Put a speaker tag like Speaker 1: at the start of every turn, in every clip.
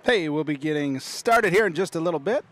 Speaker 1: Hey, we'll be getting started here in just a little bit.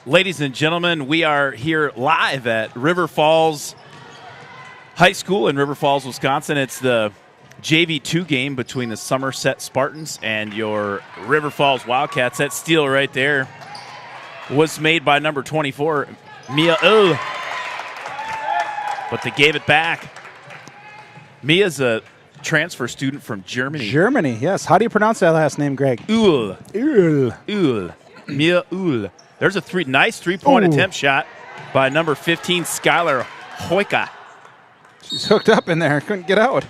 Speaker 2: Ladies and gentlemen, we are here live at River Falls High School in River Falls, Wisconsin. It's the JV2 game between the Somerset Spartans and your River Falls Wildcats. That steal right there was made by number 24, Mia Ull. But they gave it back. Mia's a transfer student from Germany.
Speaker 1: Germany, yes. How do you pronounce that last name, Greg?
Speaker 2: Ull.
Speaker 1: Ull.
Speaker 2: Ull. Mia Ull. There's a nice three-point attempt shot by number 15, Skylar Hoika.
Speaker 1: She's hooked up in there. Couldn't get out.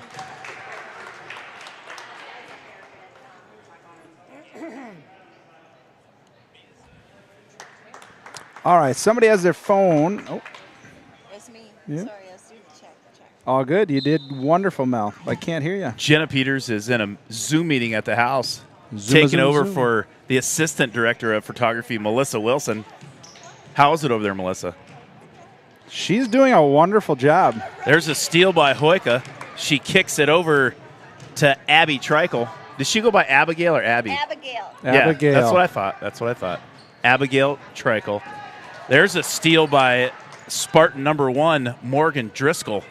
Speaker 1: All right, somebody has their phone. Oh.
Speaker 3: It's me.
Speaker 1: Yeah.
Speaker 3: Sorry, I was doing check.
Speaker 1: All good. You did wonderful, Mel. I can't hear you.
Speaker 2: Jenna Peters is in a Zoom meeting at the house, taking over for the assistant director of photography, Melissa Wilson. How is it over there, Melissa?
Speaker 1: She's doing a wonderful job.
Speaker 2: There's a steal by Hoika. She kicks it over to Abby Trikel. Did she go by Abigail or Abby?
Speaker 3: Abigail.
Speaker 2: Yeah,
Speaker 1: Abigail.
Speaker 2: That's what I thought. Abigail Trikel. There's a steal by Spartan number 1, Morgan Driscoll.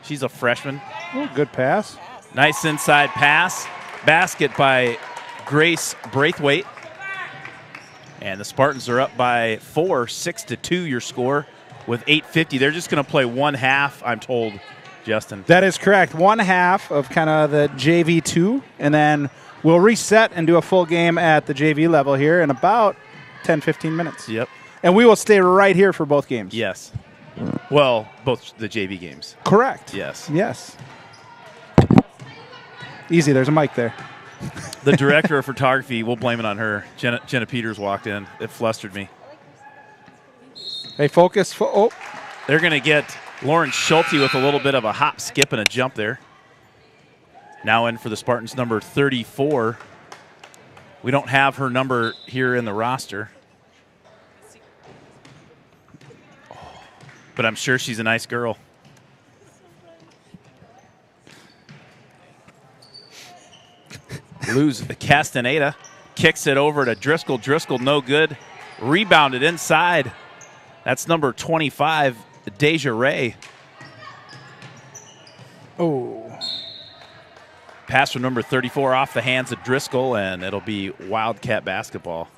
Speaker 2: She's a freshman.
Speaker 1: Oh, good pass.
Speaker 2: Nice inside pass. Basket by Grace Braithwaite. And the Spartans are up by 4, 6-2 your score with 8:50. They're just going to play one half, I'm told, Justin.
Speaker 1: That is correct. One half of kind of the JV2, and then we'll reset and do a full game at the JV level here in about 10, 15 minutes.
Speaker 2: Yep.
Speaker 1: And we will stay right here for both games.
Speaker 2: Yes. Well, both the JV games.
Speaker 1: Correct.
Speaker 2: Yes.
Speaker 1: Yes. Easy. There's a mic there.
Speaker 2: The director of photography, we'll blame it on her. Jenna Peters walked in. It flustered me.
Speaker 1: Hey, focus. Oh.
Speaker 2: They're going to get Lauren Schulte with a little bit of a hop, skip, and a jump there. Now in for the Spartans, number 34. We don't have her number here in the roster. But I'm sure she's a nice girl. Luz Castaneda kicks it over to Driscoll. Driscoll no good. Rebounded inside. That's number 25, Deja Ray.
Speaker 1: Oh.
Speaker 2: Pass from number 34 off the hands of Driscoll, and it'll be Wildcat basketball.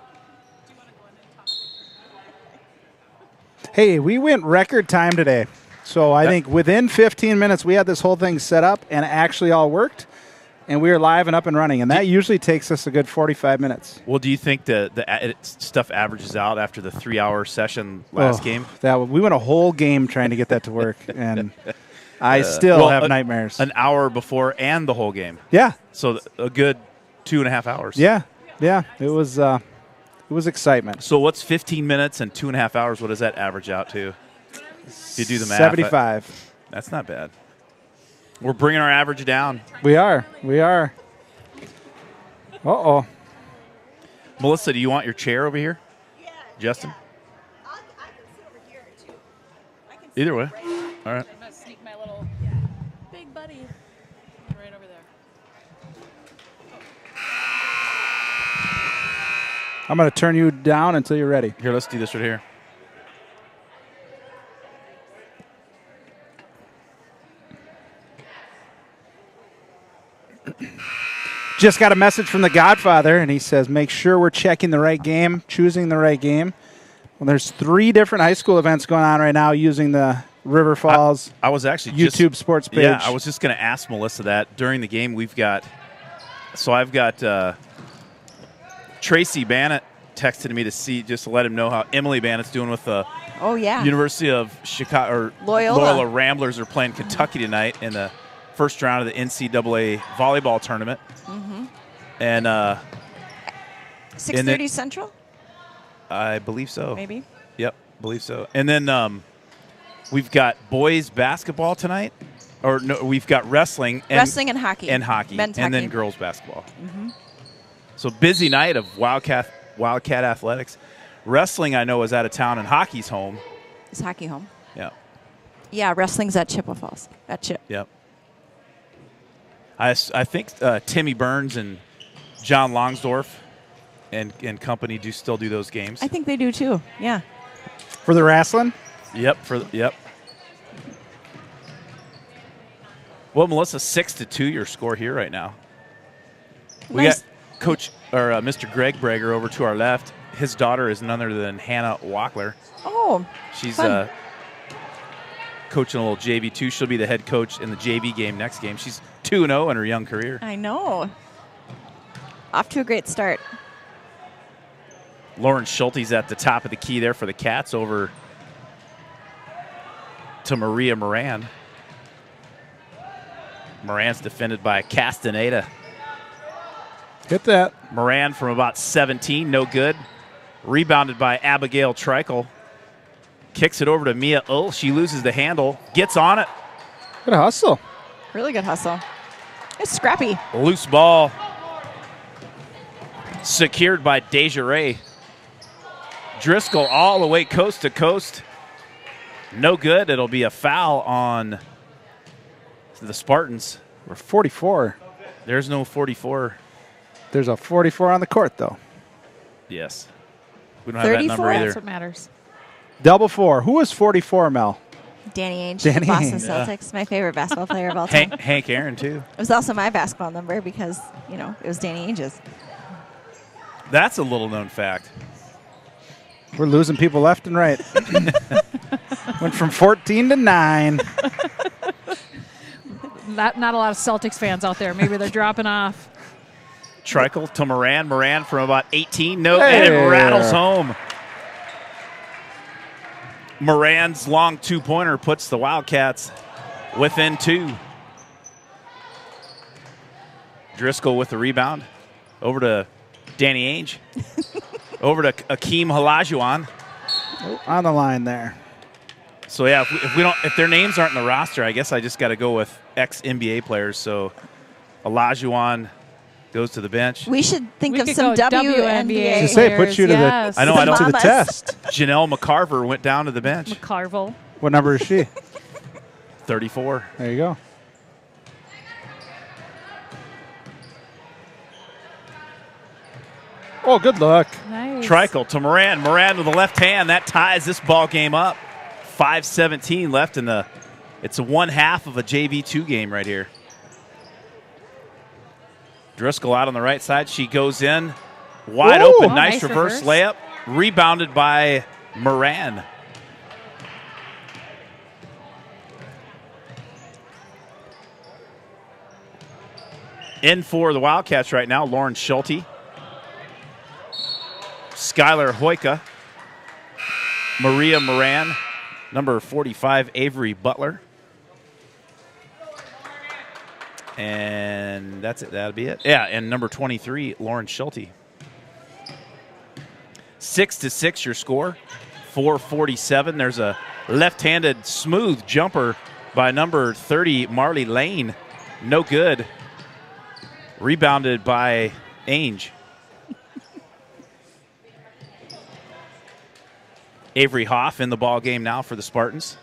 Speaker 1: Hey, we went record time today. So I think within 15 minutes, we had this whole thing set up and actually all worked. And we are live and up and running. And that usually takes us a good 45 minutes.
Speaker 2: Well, do you think the stuff averages out after the 3-hour session last game?
Speaker 1: We went a whole game trying to get that to work. And I still have nightmares.
Speaker 2: An hour before and the whole game.
Speaker 1: Yeah.
Speaker 2: So a good 2.5 hours.
Speaker 1: Yeah. Yeah. It was excitement.
Speaker 2: So what's 15 minutes and 2.5 hours? What does that average out to? If you do the math.
Speaker 1: 75.
Speaker 2: That's not bad. We're bringing our average down.
Speaker 1: We are. Uh-oh.
Speaker 2: Melissa, do you want your chair over here?
Speaker 3: Yeah.
Speaker 2: Justin?
Speaker 3: Yeah. I can sit over here, too.
Speaker 2: Either way. All right.
Speaker 4: I'm going to sneak my little big buddy right over there.
Speaker 1: I'm going to turn you down until you're ready.
Speaker 2: Here, let's do this right here.
Speaker 1: Just got a message from the Godfather, and he says, make sure we're checking the right game, choosing the right game. Well, there's 3 different high school events going on right now using the River Falls
Speaker 2: I was actually
Speaker 1: YouTube sports page.
Speaker 2: Yeah, I was just going to ask Melissa that. During the game, I've got Tracy Bannett texted me to let him know how Emily Bannett's doing with the University of Chicago, or Loyola Ramblers are playing Kentucky tonight in the first round of the NCAA volleyball tournament.
Speaker 3: Mm-hmm.
Speaker 2: And
Speaker 3: 6:30 Central?
Speaker 2: I believe so.
Speaker 3: Maybe.
Speaker 2: Yep, believe so. And then we've got boys basketball tonight. Or no, we've got wrestling and
Speaker 3: hockey.
Speaker 2: And hockey.
Speaker 3: Men's
Speaker 2: and
Speaker 3: hockey.
Speaker 2: Then girls basketball.
Speaker 3: Mm-hmm.
Speaker 2: So busy night of Wildcat athletics. Wrestling, I know, is out of town, and hockey's home.
Speaker 3: Is hockey home?
Speaker 2: Yeah.
Speaker 3: Yeah, wrestling's at Chippewa Falls. At Chip.
Speaker 2: Yep. I think Timmy Burns and John Longsdorf and company do still do those games.
Speaker 3: I think they do too. Yeah.
Speaker 1: For the wrestling?
Speaker 2: Yep. Well, Melissa, 6-2 your score here right now. We
Speaker 3: Nice.
Speaker 2: got Coach or Mr. Greg Brager over to our left. His daughter is none other than Hannah Wackler.
Speaker 3: Oh.
Speaker 2: She's
Speaker 3: fun.
Speaker 2: coaching a little JV2. She'll be the head coach in the JV game next game. She's 2-0 in her young career.
Speaker 3: I know. Off to a great start.
Speaker 2: Lauren Schulte's at the top of the key there for the Cats over to Maria Moran. Moran's defended by Castaneda.
Speaker 1: Hit that.
Speaker 2: Moran from about 17, no good. Rebounded by Abigail Trikel. Kicks it over to Mia Ull. She loses the handle, gets on it.
Speaker 1: Good hustle.
Speaker 3: Really good hustle. It's scrappy.
Speaker 2: Loose ball. Secured by Desiree. Driscoll all the way coast to coast. No good. It'll be a foul on the Spartans.
Speaker 1: We're 44.
Speaker 2: There's no 44.
Speaker 1: There's a 44 on the court, though.
Speaker 2: Yes. We don't have that
Speaker 3: 34?
Speaker 2: number either.
Speaker 4: That's what matters.
Speaker 1: Double 4. Who was 44, Mel?
Speaker 3: Danny Ainge,
Speaker 1: Danny
Speaker 3: Boston
Speaker 1: Ainge.
Speaker 3: Celtics, my favorite basketball player of all time.
Speaker 2: Hank Aaron, too.
Speaker 3: It was also my basketball number because, you know, it was Danny Ainge's.
Speaker 2: That's a little known fact.
Speaker 1: We're losing people left and right. Went from 14 to 9.
Speaker 4: Not a lot of Celtics fans out there. Maybe they're dropping off.
Speaker 2: Trikel to Moran. Moran from about 18. No,
Speaker 1: Hey.
Speaker 2: and it rattles home. Moran's long two-pointer puts the Wildcats within 2. Driscoll with the rebound. Over to Danny Ainge. Over to Akeem Halajuan.
Speaker 1: On the line there.
Speaker 2: So yeah, if their names aren't in the roster, I guess I just got to go with ex-NBA players. So Olajuwon goes to the bench.
Speaker 3: We should think
Speaker 4: We
Speaker 3: of
Speaker 4: could
Speaker 3: some
Speaker 4: go
Speaker 3: WNBA.
Speaker 1: Just say, put you to the-
Speaker 4: yes.
Speaker 2: I know, I know.
Speaker 1: To the
Speaker 3: Mamas.
Speaker 1: test.
Speaker 2: Janelle McCarver went down to the bench.
Speaker 4: McCarville.
Speaker 1: What number is she?
Speaker 2: 34.
Speaker 1: There you go. Oh, good luck.
Speaker 4: Nice.
Speaker 2: Trikel to Moran. Moran with the left hand. That ties this ball game up. 5:17 left in the. It's a 1/2 of a JV2 game right here. Driscoll out on the right side. She goes in. Wide
Speaker 1: Ooh.
Speaker 2: open.
Speaker 4: Oh,
Speaker 2: Nice
Speaker 4: nice
Speaker 2: reverse
Speaker 4: reverse.
Speaker 2: layup. Rebounded by Moran. In for the Wildcats right now, Lauren Schulte. Skylar Hoyka. Maria Moran. Number 45, Avery Butler. And that's it. That'll be it. Yeah, and number 23, Lauren Schulte. 6-6 your score. 4:47. There's a left-handed smooth jumper by number 30, Marley Lane. No good. Rebounded by Ainge. Avery Hoff in the ball game now for the Spartans.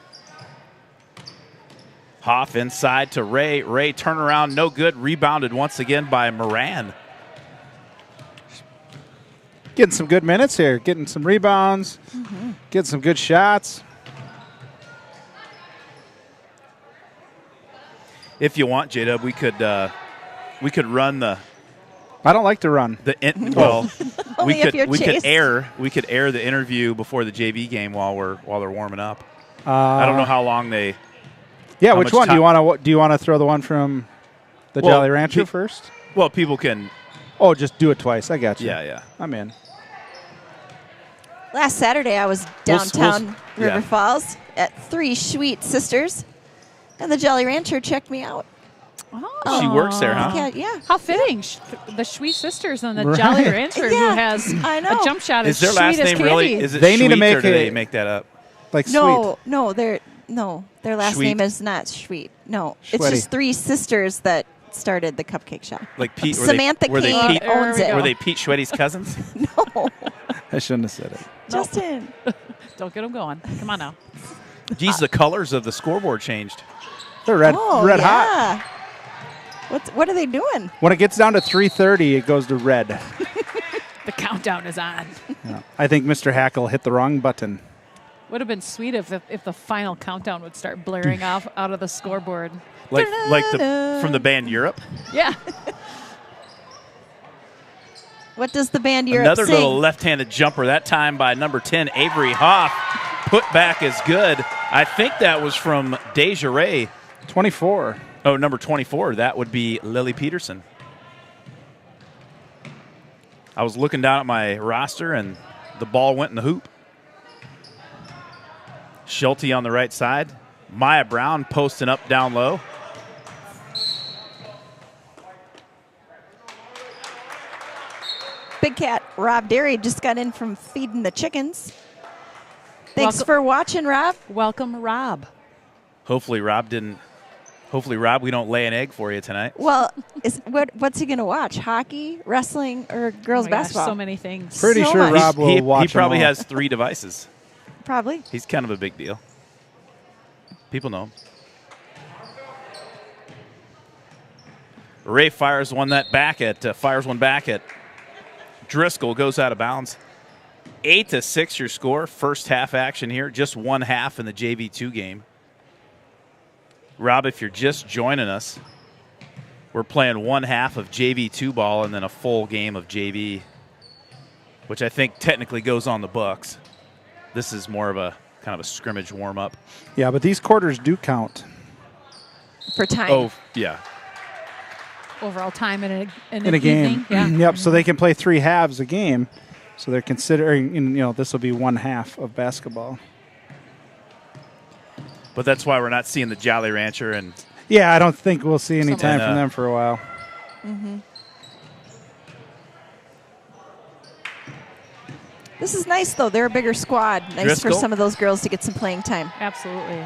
Speaker 2: Hoff inside to Ray. Ray turnaround, no good. Rebounded once again by Moran.
Speaker 1: Getting some good minutes here. Getting some rebounds. Getting some good shots.
Speaker 2: If you want, J-Dub, we could run the
Speaker 1: I don't like to run.
Speaker 2: well.
Speaker 3: Only if you're chased.
Speaker 2: We could air the interview before the JV game while they're warming up. I don't know how long they.
Speaker 1: Yeah,
Speaker 2: how
Speaker 1: which
Speaker 2: much
Speaker 1: one?
Speaker 2: time-
Speaker 1: Do you want to throw the one from the
Speaker 2: Well,
Speaker 1: Jolly Rancher first?
Speaker 2: Well, people can.
Speaker 1: Oh, just do it twice. I got you.
Speaker 2: Yeah.
Speaker 1: I'm in.
Speaker 3: Last Saturday, I was downtown
Speaker 2: yeah.
Speaker 3: River Falls at Three Sweet Sisters, and the Jolly Rancher checked me out.
Speaker 4: Oh.
Speaker 2: She works there, huh?
Speaker 3: Yeah.
Speaker 4: How fitting. The Sweet Sisters and the
Speaker 1: Right.
Speaker 4: Jolly Rancher who
Speaker 3: Yeah,
Speaker 4: has
Speaker 3: I know.
Speaker 4: a jump shot
Speaker 2: Is
Speaker 4: as
Speaker 2: their last
Speaker 4: sweet as
Speaker 2: name really?
Speaker 4: candy.
Speaker 2: Is it
Speaker 1: They need to
Speaker 2: Sweet,
Speaker 1: make
Speaker 2: or do they
Speaker 1: it-
Speaker 2: make that up?
Speaker 1: Like
Speaker 3: No,
Speaker 1: sweet.
Speaker 3: their last
Speaker 2: Sweet.
Speaker 3: name is not Sweet. No, it's
Speaker 1: Sweaty.
Speaker 3: just Three Sisters that started the cupcake shop.
Speaker 2: Like Pete?
Speaker 3: Samantha
Speaker 2: were they
Speaker 3: Kane
Speaker 2: Pete,
Speaker 3: owns
Speaker 4: There we
Speaker 3: it.
Speaker 4: go.
Speaker 2: were they Pete Schwetty's cousins?
Speaker 3: No,
Speaker 1: I shouldn't have said it.
Speaker 3: Justin.
Speaker 4: Don't get them going. Come on now.
Speaker 2: Geez, the colors of the scoreboard changed.
Speaker 1: They're red
Speaker 3: Oh,
Speaker 1: hot.
Speaker 3: yeah. What are they doing?
Speaker 1: When it gets down to 3:30, it goes to red.
Speaker 4: The countdown.
Speaker 5: countdown is on.
Speaker 1: Yeah. I think Mr. Hackle hit the wrong button.
Speaker 5: Would have been sweet if the final countdown would start blaring off out of the scoreboard.
Speaker 2: Like from the band Europe.
Speaker 5: Yeah.
Speaker 3: What does the band Europe
Speaker 2: Another
Speaker 3: sing?
Speaker 2: little left-handed jumper, that time by number 10, Avery Hoff. Put back is good. I think that was from Desiree.
Speaker 1: 24.
Speaker 2: Oh, number 24. That would be Lily Peterson. I was looking down at my roster, and the ball went in the hoop. Schulte on the right side. Maya Brown posting up down low.
Speaker 3: Big Cat Rob Derry just got in from feeding the chickens. Thanks
Speaker 5: Welcome.
Speaker 3: for watching, Rob.
Speaker 5: Welcome, Rob.
Speaker 2: Hopefully, Rob, we don't lay an egg for you tonight.
Speaker 3: Well, what's he going to watch? Hockey, wrestling, or girls
Speaker 5: Oh my gosh,
Speaker 3: basketball?
Speaker 5: so many things.
Speaker 1: Pretty
Speaker 3: So
Speaker 1: sure
Speaker 3: much.
Speaker 1: Rob will watch
Speaker 2: He probably
Speaker 1: them all.
Speaker 2: has 3 devices.
Speaker 3: Probably.
Speaker 2: He's kind of a big deal. People know him. Ray fires one back at Driscoll, goes out of bounds. 8-6 your score. First half action here. Just 1 half in the JV2 game. Rob, if you're just joining us, we're playing 1 half of JV2 ball and then a full game of JV, which I think technically goes on the books. This is more of a kind of a scrimmage warm-up.
Speaker 1: Yeah, but these quarters do count.
Speaker 3: For time.
Speaker 2: Oh, yeah.
Speaker 5: Overall time in
Speaker 1: In a game.
Speaker 5: evening. Yeah.
Speaker 1: Yep, so they can play 3 halves a game. So they're considering, this will be 1 half of basketball.
Speaker 2: But that's why we're not seeing the Jolly Rancher and
Speaker 1: Yeah, I don't think we'll see any time
Speaker 2: And,
Speaker 1: from them for a while.
Speaker 3: This is nice, though. They're a bigger squad. Nice
Speaker 2: Driscoll.
Speaker 3: for some of those girls to get some playing time.
Speaker 5: Absolutely.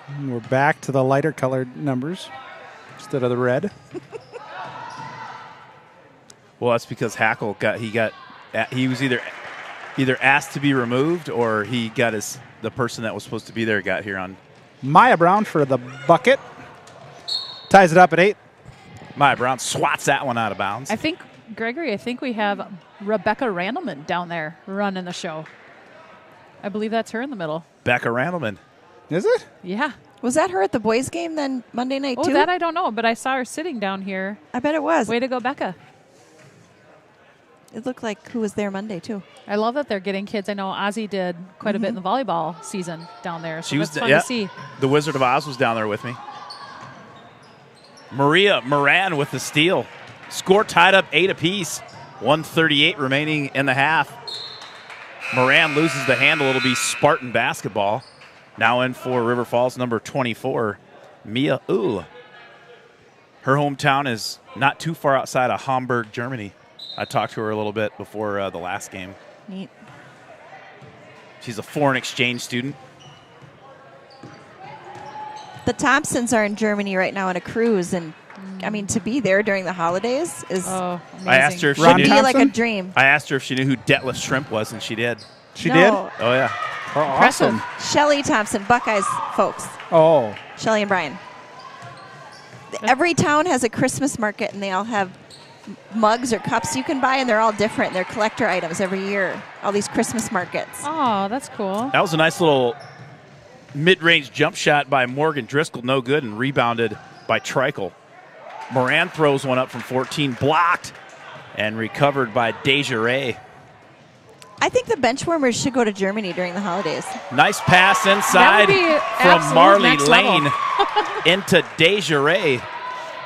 Speaker 1: And we're back to the lighter colored numbers instead of the red.
Speaker 2: well, that's because Hackle he was either asked to be removed or he got the person that was supposed to be there got here on.
Speaker 1: Maya Brown for the bucket. Ties it up at 8.
Speaker 2: Maya Brown swats that one out of bounds.
Speaker 5: I think we have Rebecca Randleman down there running the show. I believe that's her in the middle.
Speaker 2: Becca Randleman.
Speaker 1: Is it?
Speaker 5: Yeah.
Speaker 3: Was that her at the boys' game then Monday night,
Speaker 5: Oh,
Speaker 3: too?
Speaker 5: that I don't know, but I saw her sitting down here.
Speaker 3: I bet it was.
Speaker 5: Way to go, Becca.
Speaker 3: It looked like who was there Monday, too.
Speaker 5: I love that they're getting kids. I know Ozzy did quite a bit in the volleyball season down there, so that's fun to see.
Speaker 2: The Wizard of Oz was down there with me. Maria Moran with the steal. Score tied up 8 apiece. 1:38 remaining in the half. Moran loses the handle. It'll be Spartan basketball. Now in for River Falls, number 24, Mia Uhl. Her hometown is not too far outside of Hamburg, Germany. I talked to her a little bit before the last game.
Speaker 3: Neat.
Speaker 2: She's a foreign exchange student.
Speaker 3: The Thompsons are in Germany right now on a cruise, and I mean, to be there during the holidays is
Speaker 5: Oh, amazing.
Speaker 2: I asked her if she
Speaker 1: Ron
Speaker 3: be
Speaker 2: knew.
Speaker 1: Thompson?
Speaker 3: like a dream.
Speaker 2: I asked her if she knew who Detlef Shrimp was, and she did.
Speaker 1: She
Speaker 3: No.
Speaker 1: did?
Speaker 2: Oh yeah.
Speaker 1: Oh, awesome.
Speaker 3: Shelly Thompson, Buckeyes folks.
Speaker 1: Oh,
Speaker 3: Shelly and Brian. Every town has a Christmas market, and they all have mugs or cups you can buy, and they're all different. They're collector items every year, all these Christmas markets.
Speaker 5: Oh, that's cool.
Speaker 2: That was a nice little mid-range jump shot by Morgan Driscoll, no good, and rebounded by Treichel. Moran throws one up from 14, blocked, and recovered by Desiree.
Speaker 3: I think the benchwarmers should go to Germany during the holidays.
Speaker 2: Nice pass
Speaker 5: That
Speaker 2: inside
Speaker 5: would be
Speaker 2: from
Speaker 5: absolute
Speaker 2: Marley
Speaker 5: next level.
Speaker 2: Lane into Desiree.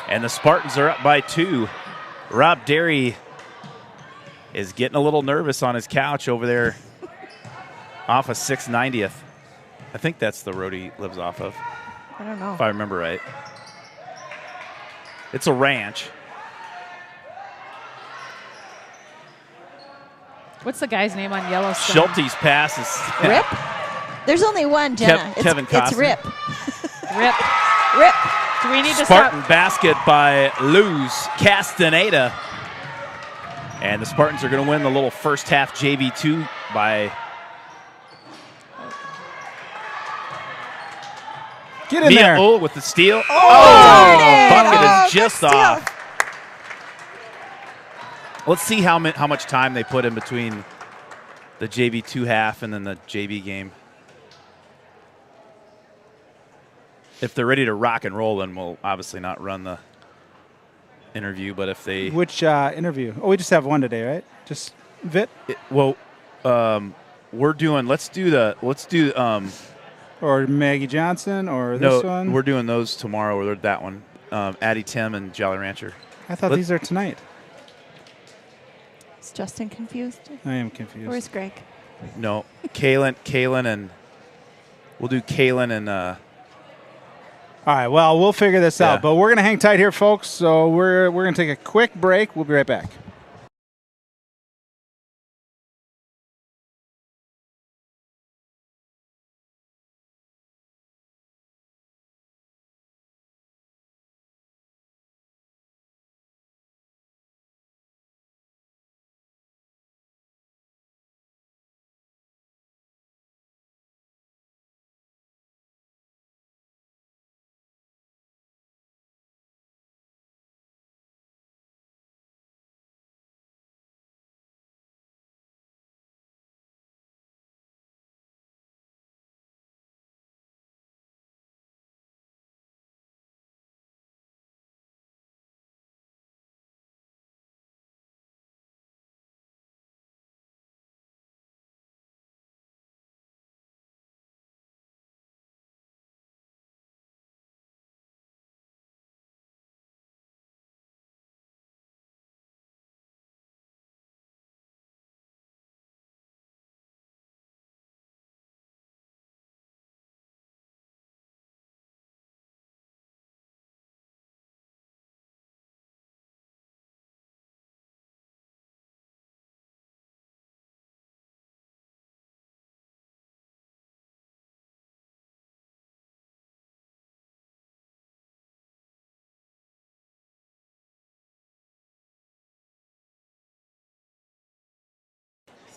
Speaker 2: And the Spartans are up by 2. Rob Derry is getting a little nervous on his couch over there off of 690th. I think that's the road he lives off of,
Speaker 3: I don't know.
Speaker 2: if I remember right. It's a ranch.
Speaker 5: What's the guy's name on Yellowstone?
Speaker 2: Schulte's pass is
Speaker 3: Rip? There's only one, Jenna.
Speaker 2: Kevin
Speaker 3: it's
Speaker 2: Costner.
Speaker 3: Rip.
Speaker 5: Rip.
Speaker 3: Rip.
Speaker 5: Do we need to
Speaker 2: Spartan
Speaker 5: start?
Speaker 2: basket by Luz Castaneda. And the Spartans are going to win the little first half JV2 by
Speaker 1: Get in there.
Speaker 2: Oh, with the steal.
Speaker 3: darn it.
Speaker 2: Bucket
Speaker 3: Oh,
Speaker 2: is just
Speaker 3: good steal.
Speaker 2: off. Let's see how much time they put in between the JV2 half and then the JV game. If they're ready to rock and roll, then we'll obviously not run the interview. But if they
Speaker 1: Which interview? Oh, we just have one today, right? Just Vit
Speaker 2: we're doing. Let's do
Speaker 1: or Maggie Johnson or
Speaker 2: no.
Speaker 1: this one?
Speaker 2: We're doing those tomorrow. Or that one. Addie Tim and Jolly Rancher.
Speaker 1: I thought these are tonight.
Speaker 3: Is Justin confused?
Speaker 1: I am confused.
Speaker 3: Where's Greg?
Speaker 2: No, Kaylin, and we'll do Kaylin and.
Speaker 1: All right, well, we'll figure this
Speaker 2: Yeah.
Speaker 1: out. But we're going to hang tight here, folks. So we're going to take a quick break. We'll be right back.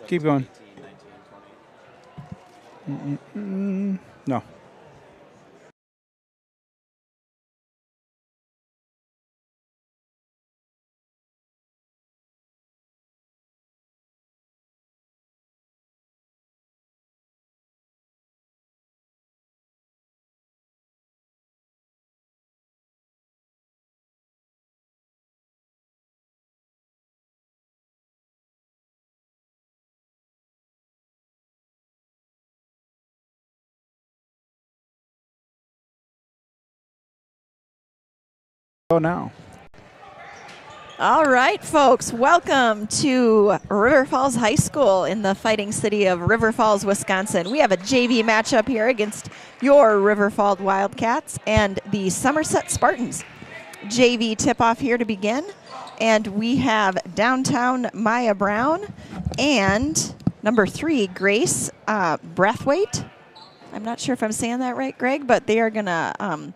Speaker 1: Keep going. No. Go now.
Speaker 3: All right, folks, welcome to River Falls High School in the fighting city of River Falls, Wisconsin. We have a JV matchup here against your River Falls Wildcats and the Somerset Spartans. JV tip-off here to begin, and we have downtown Maya Brown and number 3, Grace Brathwaite. I'm not sure if I'm saying that right, Greg, but they are going to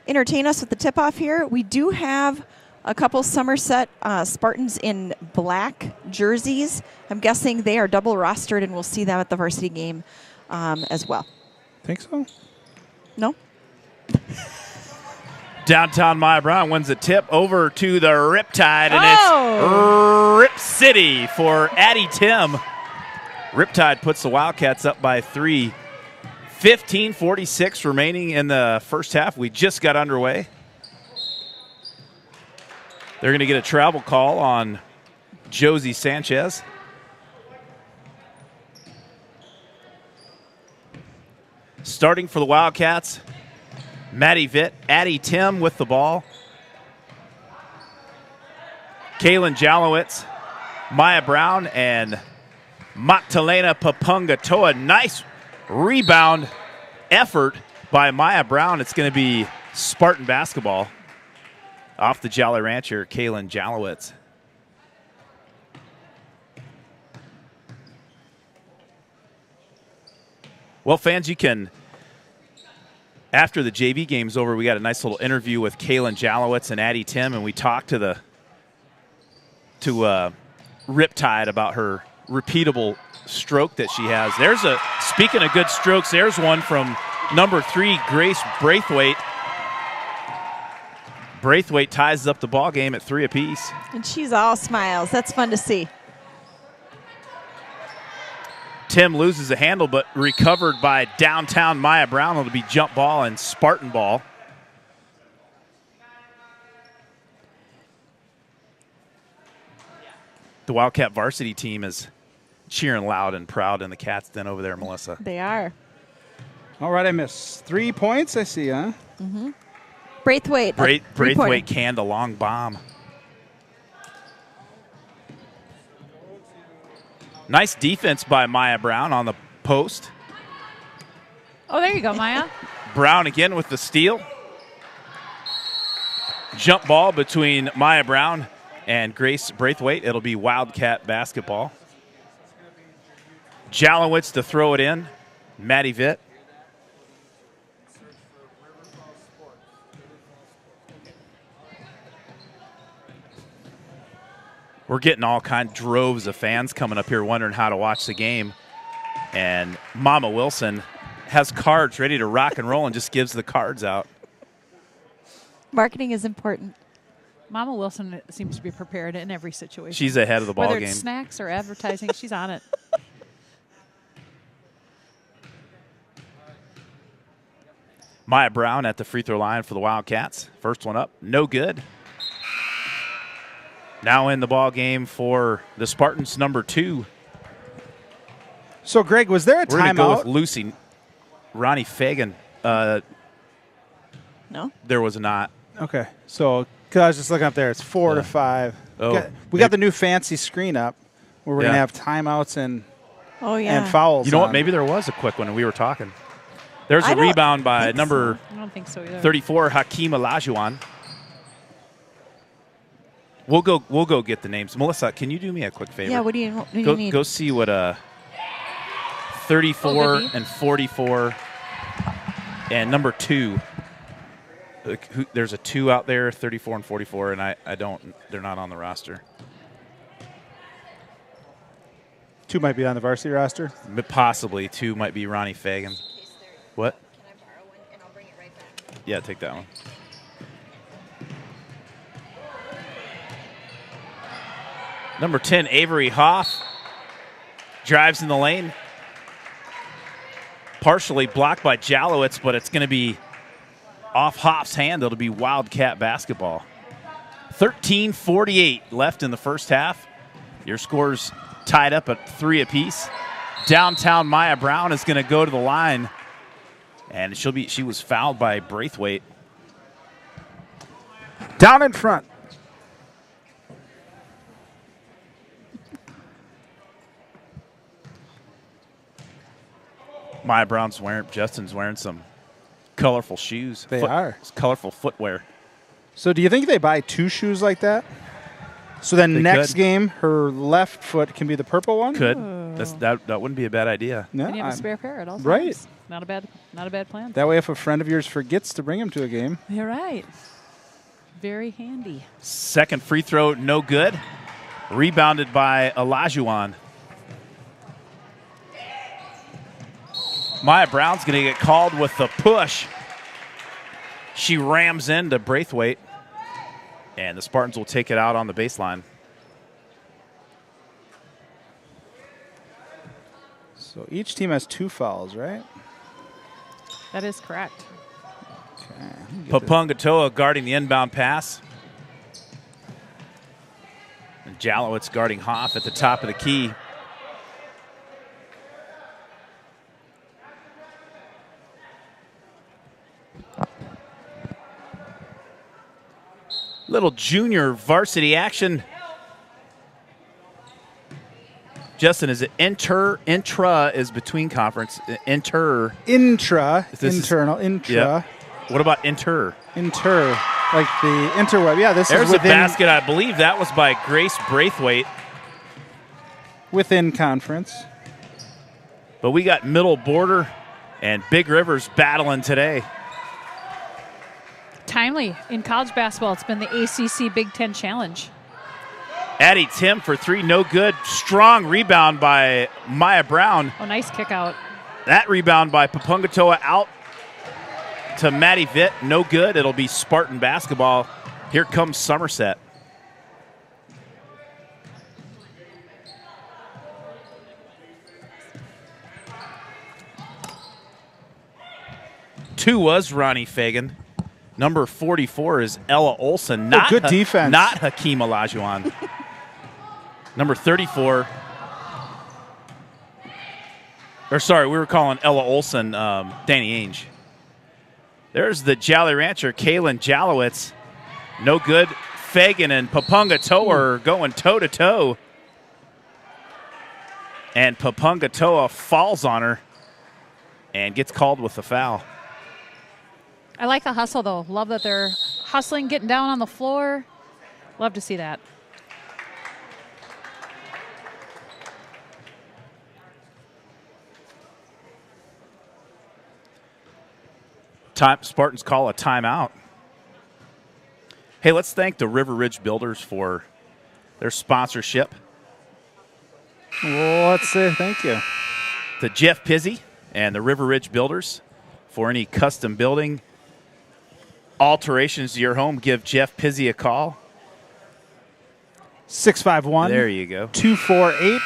Speaker 3: entertain us with the tip-off here. We do have a couple Somerset Spartans in black jerseys. I'm guessing they are double rostered, and we'll see them at the varsity game as well.
Speaker 1: Think so?
Speaker 3: No?
Speaker 2: Downtown Maya Brown wins the tip over to the Riptide, and it's Rip City for Addie Tim. Riptide puts the Wildcats up by 3. 15:46 remaining in the first half. We just got underway. They're going to get a travel call on Josie Sanchez. Starting for the Wildcats, Maddie Vitt, Addie Tim with the ball. Kaylin Jalowitz, Maya Brown, and Magdalena Papungatoa. Nice rebound effort by Maya Brown. It's going to be Spartan basketball off the Jolly Rancher, Kaylin Jalowitz. Well, fans, you can, after the JV game's over, we got a nice little interview with Kaylin Jalowitz and Addie Tim, and we talked to Riptide about her repeatable stroke that she has. Speaking of good strokes, there's one from number 3, Grace Braithwaite. Braithwaite ties up the ball game at 3 apiece.
Speaker 3: And she's all smiles. That's fun to see.
Speaker 2: Tim loses a handle, but recovered by downtown Maya Brown. It'll be jump ball and Spartan ball. The Wildcat varsity team is cheering loud and proud in the Cats Den over there, Melissa.
Speaker 3: They are.
Speaker 1: All right, I missed 3 points, I see, huh?
Speaker 3: Braithwaite.
Speaker 2: Braithwaite canned a long bomb. Nice defense by Maya Brown on the post.
Speaker 5: Oh, there you go, Maya.
Speaker 2: Brown again with the steal. Jump ball between Maya Brown and Grace Braithwaite. It'll be Wildcat basketball. Jalowitz to throw it in. Maddie Vitt. We're getting all droves of fans coming up here wondering how to watch the game. And Mama Wilson has cards ready to rock and roll and just gives the cards out.
Speaker 3: Marketing is important.
Speaker 5: Mama Wilson seems to be prepared in every situation.
Speaker 2: She's ahead of the ball
Speaker 5: Whether
Speaker 2: game.
Speaker 5: it's snacks or advertising, she's on it.
Speaker 2: Maya Brown at the free throw line for the Wildcats. First one up, no good. Now in the ball game for the Spartans, number 2.
Speaker 1: So, Greg, was there a
Speaker 2: We're going to go with
Speaker 1: timeout?
Speaker 2: Lucy. Ronnie Fagan.
Speaker 3: No?
Speaker 2: There was not.
Speaker 1: Okay, so 'cause I was just looking up there. It's 4 to 5.
Speaker 2: Oh,
Speaker 1: we got the new fancy screen up where we're
Speaker 2: Yeah.
Speaker 1: going to have timeouts and
Speaker 3: Oh, yeah.
Speaker 1: fouls.
Speaker 2: You know what?
Speaker 1: on.
Speaker 2: Maybe there was a quick one and we were talking. There's
Speaker 3: I
Speaker 2: a
Speaker 3: don't
Speaker 2: rebound by
Speaker 3: think
Speaker 2: number
Speaker 5: I don't think so either.
Speaker 2: 34, Hakeem Olajuwon. We'll go get the names. Melissa, can you do me a quick favor?
Speaker 3: Yeah, what do you need?
Speaker 2: Go see what 34
Speaker 5: Oh,
Speaker 2: and 44 and number 2. There's a 2 out there, 34 and 44, and I don't. They're not on the roster.
Speaker 1: 2 might be on the varsity roster.
Speaker 2: Possibly 2 might be Ronnie Fagan. What?
Speaker 3: Can I borrow one and I'll bring it right back?
Speaker 2: Yeah, take that one. Number 10, Avery Hoff, drives in the lane. Partially blocked by Jalowitz, but it's going to be off Hoff's hand. It'll be Wildcat basketball. 13:48 left in the first half. Your score's tied up at 3 apiece. Downtown Maya Brown is going to go to the line, and she was fouled by Braithwaite.
Speaker 1: Down in front.
Speaker 2: Maya Justin's wearing some colorful shoes.
Speaker 1: They are.
Speaker 2: It's colorful footwear.
Speaker 1: So do you think they buy 2 shoes like that? So then
Speaker 2: They
Speaker 1: next
Speaker 2: could.
Speaker 1: game, her left foot can be the purple one?
Speaker 2: Could. That wouldn't be a bad idea.
Speaker 1: No,
Speaker 5: And you have a
Speaker 1: I'm-
Speaker 5: spare pair at all times.
Speaker 1: Right.
Speaker 5: Not a bad plan.
Speaker 1: That way if a friend of yours forgets to bring him to a game.
Speaker 5: You're right. Very handy.
Speaker 2: Second free throw, no good. Rebounded by Olajuwon. Maya Brown's going to get called with the push. She rams into Braithwaite, and the Spartans will take it out on the baseline.
Speaker 1: So each team has 2 fouls, right?
Speaker 5: That is correct.
Speaker 2: Papungatoa guarding the inbound pass. And Jalowitz guarding Hoff at the top of the key. Little junior varsity action. Justin, is it intra is between conference? Internal. This is-
Speaker 1: Intra.
Speaker 2: Yep. What about inter?
Speaker 1: Inter. Like the interweb. Yeah, this
Speaker 2: There's
Speaker 1: is
Speaker 2: a
Speaker 1: within,
Speaker 2: basket. I believe that was by Grace Braithwaite.
Speaker 1: within conference.
Speaker 2: But we got Middle Border and Big Rivers battling today.
Speaker 5: Timely in college basketball. It's been the ACC Big Ten Challenge.
Speaker 2: Addie Tim for 3, no good. Strong rebound by Maya Brown.
Speaker 5: Oh, nice kick out.
Speaker 2: That rebound by Papungatoa out to Maddie Vitt, no good. It'll be Spartan basketball. Here comes Somerset. Two was Ronnie Fagan. Number 44 is Ella Olson. Not
Speaker 1: good defense.
Speaker 2: Not Hakeem Olajuwon. Number 34. Or sorry, we were calling Ella Olson Danny Ainge. There's the Jolly Rancher, Kalen Jalowitz. No good. Fagan and Papunga Toa are going toe-to-toe. And Papunga Toa falls on her and gets called with the foul.
Speaker 5: I like the hustle, though. Love that they're hustling, getting down on the floor. Love to see that.
Speaker 2: Spartans call a timeout. Hey, let's thank the River Ridge Builders for their sponsorship.
Speaker 1: Well, let's say thank you.
Speaker 2: To Jeff Pizzi and the River Ridge Builders for any custom building alterations to your home. Give Jeff Pizzi a call.
Speaker 1: 651.
Speaker 2: There you go.
Speaker 1: 248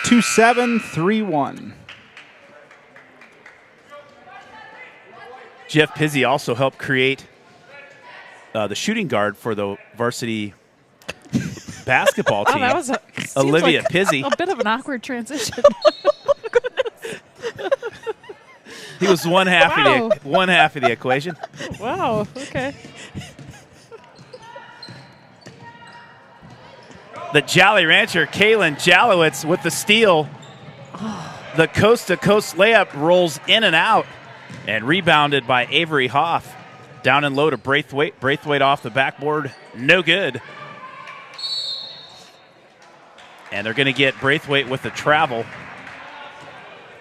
Speaker 1: 2731.
Speaker 2: Jeff Pizzi also helped create the shooting guard for the varsity basketball team.
Speaker 5: Oh, that was
Speaker 2: Olivia
Speaker 5: like
Speaker 2: Pizzi.
Speaker 5: A bit of an awkward transition.
Speaker 2: He was one half
Speaker 5: Wow.
Speaker 2: of the equation.
Speaker 5: Wow. Okay.
Speaker 2: The Jolly Rancher, Kalen Jalowitz with the steal. The coast-to-coast layup rolls in and out and rebounded by Avery Hoff. Down and low to Braithwaite. Braithwaite off the backboard. No good. And they're going to get Braithwaite with the travel.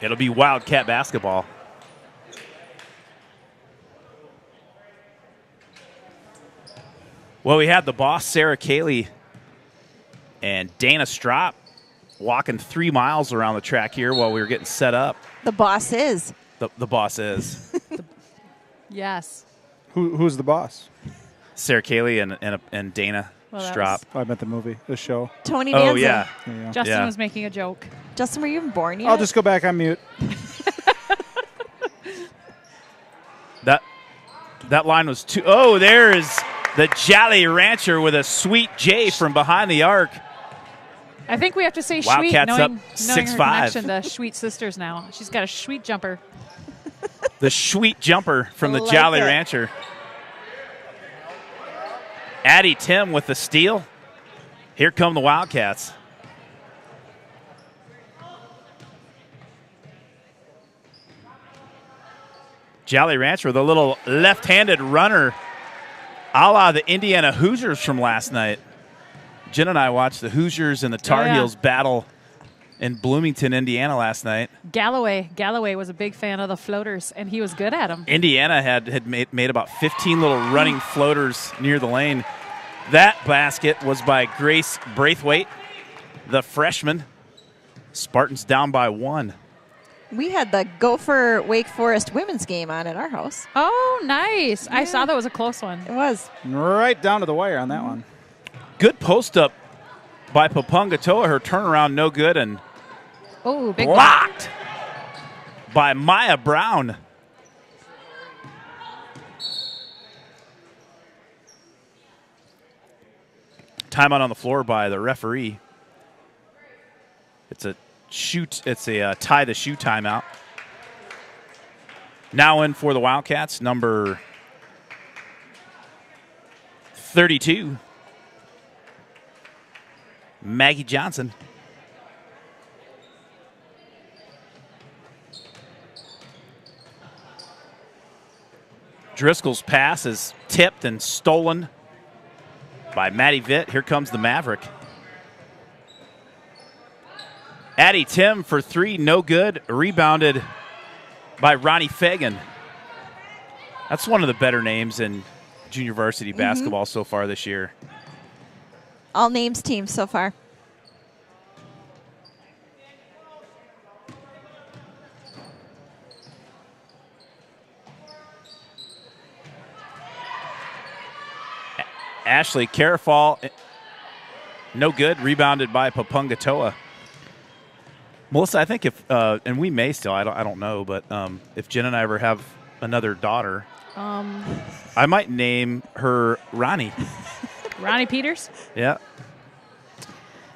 Speaker 2: It'll be Wildcat basketball. Well, we had the boss, Sarah Cayley, and Dana Strop walking 3 miles around the track here while we were getting set up.
Speaker 3: The boss is.
Speaker 2: The boss is.
Speaker 5: Yes.
Speaker 1: Who's the boss?
Speaker 2: Sarah Cayley and Dana
Speaker 5: Well, that
Speaker 2: Strop.
Speaker 1: Oh, I meant the movie, the show.
Speaker 3: Tony
Speaker 2: Oh,
Speaker 3: Danza.
Speaker 2: yeah.
Speaker 1: There you go.
Speaker 5: Justin
Speaker 2: Yeah.
Speaker 5: was making a joke.
Speaker 3: Justin, were you even born yet?
Speaker 1: I'll just go back on mute.
Speaker 2: That line was too. Oh, there is the Jolly Rancher with a sweet J from behind the arc.
Speaker 5: I think we have to say Sweet,
Speaker 2: Wildcats up
Speaker 5: knowing her
Speaker 2: 6'5".
Speaker 5: connection to Sweet Sisters now. She's got a sweet jumper.
Speaker 2: The sweet jumper from the
Speaker 3: Like
Speaker 2: Jolly
Speaker 3: it.
Speaker 2: Rancher. Addie Tim with the steal. Here come the Wildcats. Jolly Rancher with a little left-handed runner a la the Indiana Hoosiers from last night. Jen and I watched the Hoosiers and the Tar
Speaker 5: yeah.
Speaker 2: Heels battle in Bloomington, Indiana last night.
Speaker 5: Galloway was a big fan of the floaters, and he was good at them.
Speaker 2: Indiana had made about 15 little running floaters near the lane. That basket was by Grace Braithwaite, the freshman. Spartans down by 1.
Speaker 3: We had the Gopher Wake Forest women's game on at our house.
Speaker 5: Oh, nice. I saw that was a close one.
Speaker 3: It was.
Speaker 1: Right down to the wire on that one.
Speaker 2: Good post up by Papunga Toa. Her turnaround no good, and
Speaker 5: Oh, big
Speaker 2: blocked by Maya Brown. Timeout on the floor by the referee. It's a tie the shoe timeout. Now in for the Wildcats, number 32, Maggie Johnson. Driscoll's pass is tipped and stolen by Maddie Vitt. Here comes the Maverick. Addie Tim for 3, no good. Rebounded by Ronnie Fagan. That's one of the better names in junior varsity basketball so far this year.
Speaker 3: All names teams so far.
Speaker 2: Ashley Carafal, no good. Rebounded by Papungatoa. Melissa, I think if and we may still, I don't know, but if Jen and I ever have another daughter, I might name her Ronnie.
Speaker 5: Ronnie Peters?
Speaker 2: Yeah.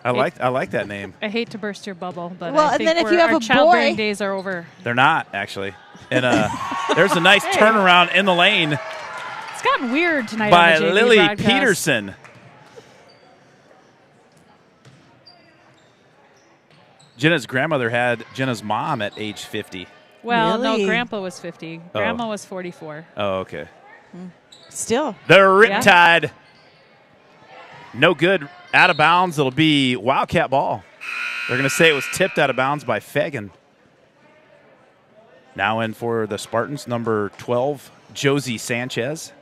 Speaker 2: I like that name.
Speaker 5: I hate to burst your bubble, but
Speaker 3: Well,
Speaker 5: I
Speaker 3: and
Speaker 5: think
Speaker 3: then if you have
Speaker 5: our
Speaker 3: a
Speaker 5: childbearing
Speaker 3: boy-
Speaker 5: days are over.
Speaker 2: They're not, actually. And there's a nice turnaround in the lane
Speaker 5: It's gotten weird tonight
Speaker 2: by
Speaker 5: on the JV
Speaker 2: Lily
Speaker 5: broadcast.
Speaker 2: Peterson. Jenna's grandmother had Jenna's mom at age 50.
Speaker 5: Well,
Speaker 3: Really?
Speaker 5: no, Grandpa was 50. Grandma was 44.
Speaker 2: Oh, okay.
Speaker 3: Still.
Speaker 2: The Riptide. No good. Out of bounds. It'll be Wildcat ball. They're going to say it was tipped out of bounds by Fagan. Now in for the Spartans, number 12, Josie Sanchez.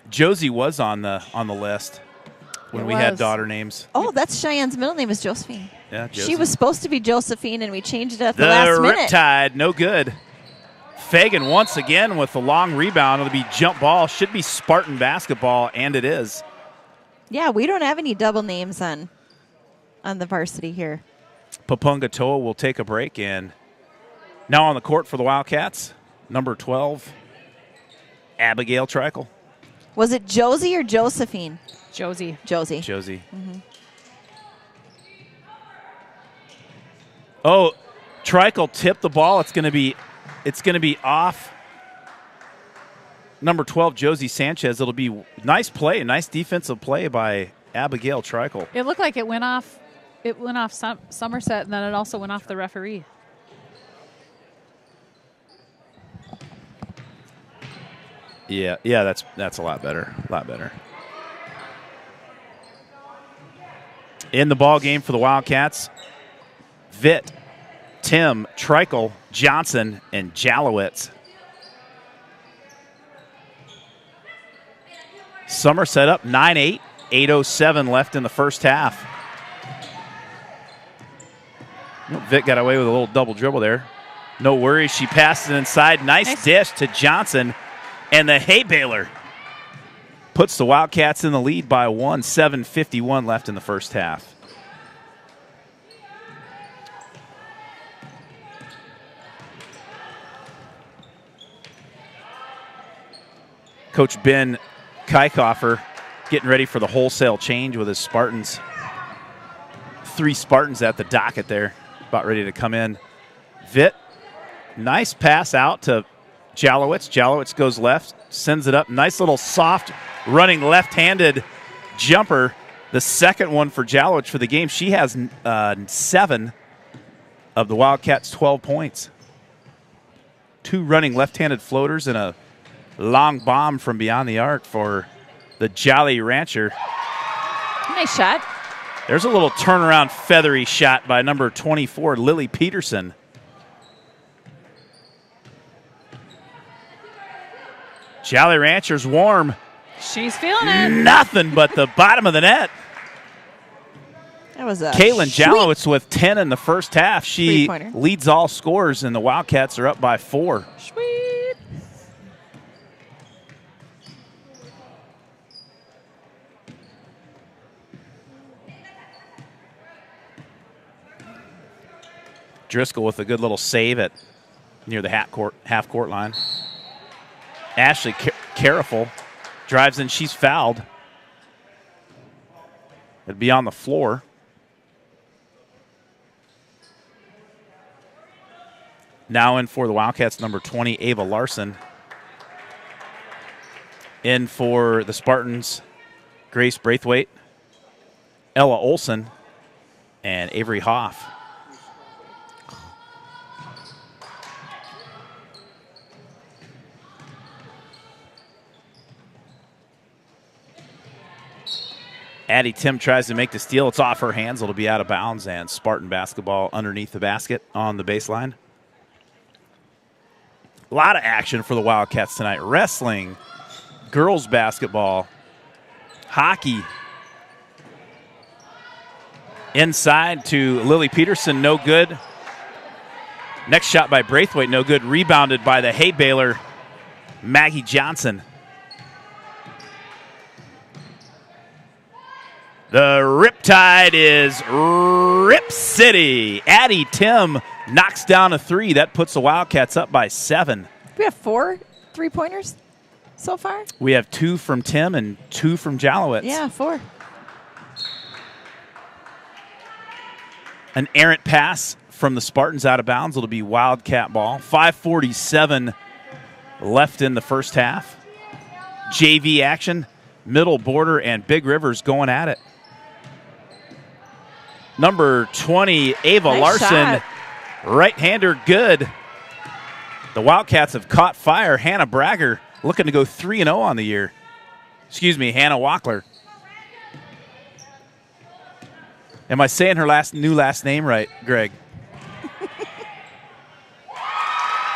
Speaker 2: Josie was on the list when we had
Speaker 5: was.
Speaker 2: daughter names.
Speaker 3: Oh, that's Cheyenne's middle name is Josephine.
Speaker 2: Yeah,
Speaker 3: She
Speaker 2: Josie.
Speaker 3: was supposed to be Josephine, and we changed it at the
Speaker 2: The
Speaker 3: last minute.
Speaker 2: Riptide, no good. Fagan once again with the long rebound. It'll be jump ball. Should be Spartan basketball, and it is.
Speaker 3: Yeah, we don't have any double names on the varsity here.
Speaker 2: Papungatoa will take a break, and now on the court for the Wildcats, number 12, Abigail Trickle.
Speaker 3: Was it Josie or Josephine?
Speaker 5: Josie.
Speaker 3: Josie.
Speaker 2: Josie. Oh, Trickle tipped the ball. It's going to be off. Number 12, Josie Sanchez. It'll be nice play, nice defensive play by Abigail Trickle.
Speaker 5: It looked like it went off. It went off Somerset, and then it also went off the referee.
Speaker 2: Yeah, that's a lot better. A lot better. In the ball game for the Wildcats, Vitt, Tim, Trickle, Johnson, and Jalowitz. Somerset up 9-8, 8:07 left in the first half. Vitt got away with a little double dribble there. No worries. She passes it inside. Nice dish to Johnson. And the hay baler puts the Wildcats in the lead by 1, 7:51 left in the first half. Coach Ben Kykoffer getting ready for the wholesale change with his Spartans. 3 Spartans at the docket there, about ready to come in. Vitt, nice pass out to Jalowitz. Jalowitz goes left, sends it up. Nice little soft running left-handed jumper. The second one for Jalowitz for the game. She has 7 of the Wildcats' 12 points. 2 running left-handed floaters and a long bomb from beyond the arc for the Jolly Rancher.
Speaker 3: Nice shot.
Speaker 2: There's a little turnaround feathery shot by number 24, Lily Peterson. Jolly Rancher's warm.
Speaker 5: She's feeling it.
Speaker 2: Nothing but the bottom of the net.
Speaker 3: That was a
Speaker 2: Caitlin
Speaker 3: sweet-
Speaker 2: Jalowitz with 10 in the first half. She
Speaker 3: Three-pointer.
Speaker 2: leads all scores, and the Wildcats are up by 4.
Speaker 5: Sweet.
Speaker 2: Driscoll with a good little save at near the half court line. Ashley Careful drives in. She's fouled. It'd be on the floor. Now in for the Wildcats, number 20, Ava Larson. In for the Spartans, Grace Braithwaite, Ella Olson, and Avery Hoff. Addie Tim tries to make the steal. It's off her hands. It'll be out of bounds, and Spartan basketball underneath the basket on the baseline. A lot of action for the Wildcats tonight. Wrestling, girls basketball, hockey. Inside to Lily Peterson, no good. Next shot by Braithwaite, no good. Rebounded by the hay baler, Maggie Johnson. The Riptide is Rip City. Addie Tim knocks down a 3. That puts the Wildcats up by 7.
Speaker 3: We have 4 3-pointers so far?
Speaker 2: We have 2 from Tim and 2 from Jalowitz.
Speaker 3: Yeah, 4.
Speaker 2: An errant pass from the Spartans out of bounds. It'll be Wildcat ball. 5:47 left in the first half. JV action. Middle Border and Big Rivers going at it. Number 20, Ava
Speaker 3: Nice
Speaker 2: Larson.
Speaker 3: shot.
Speaker 2: Right-hander good. The Wildcats have caught fire. Hannah Bragger looking to go 3-0 on the year. Excuse me, Hannah Walkler. Am I saying her new last name right, Greg?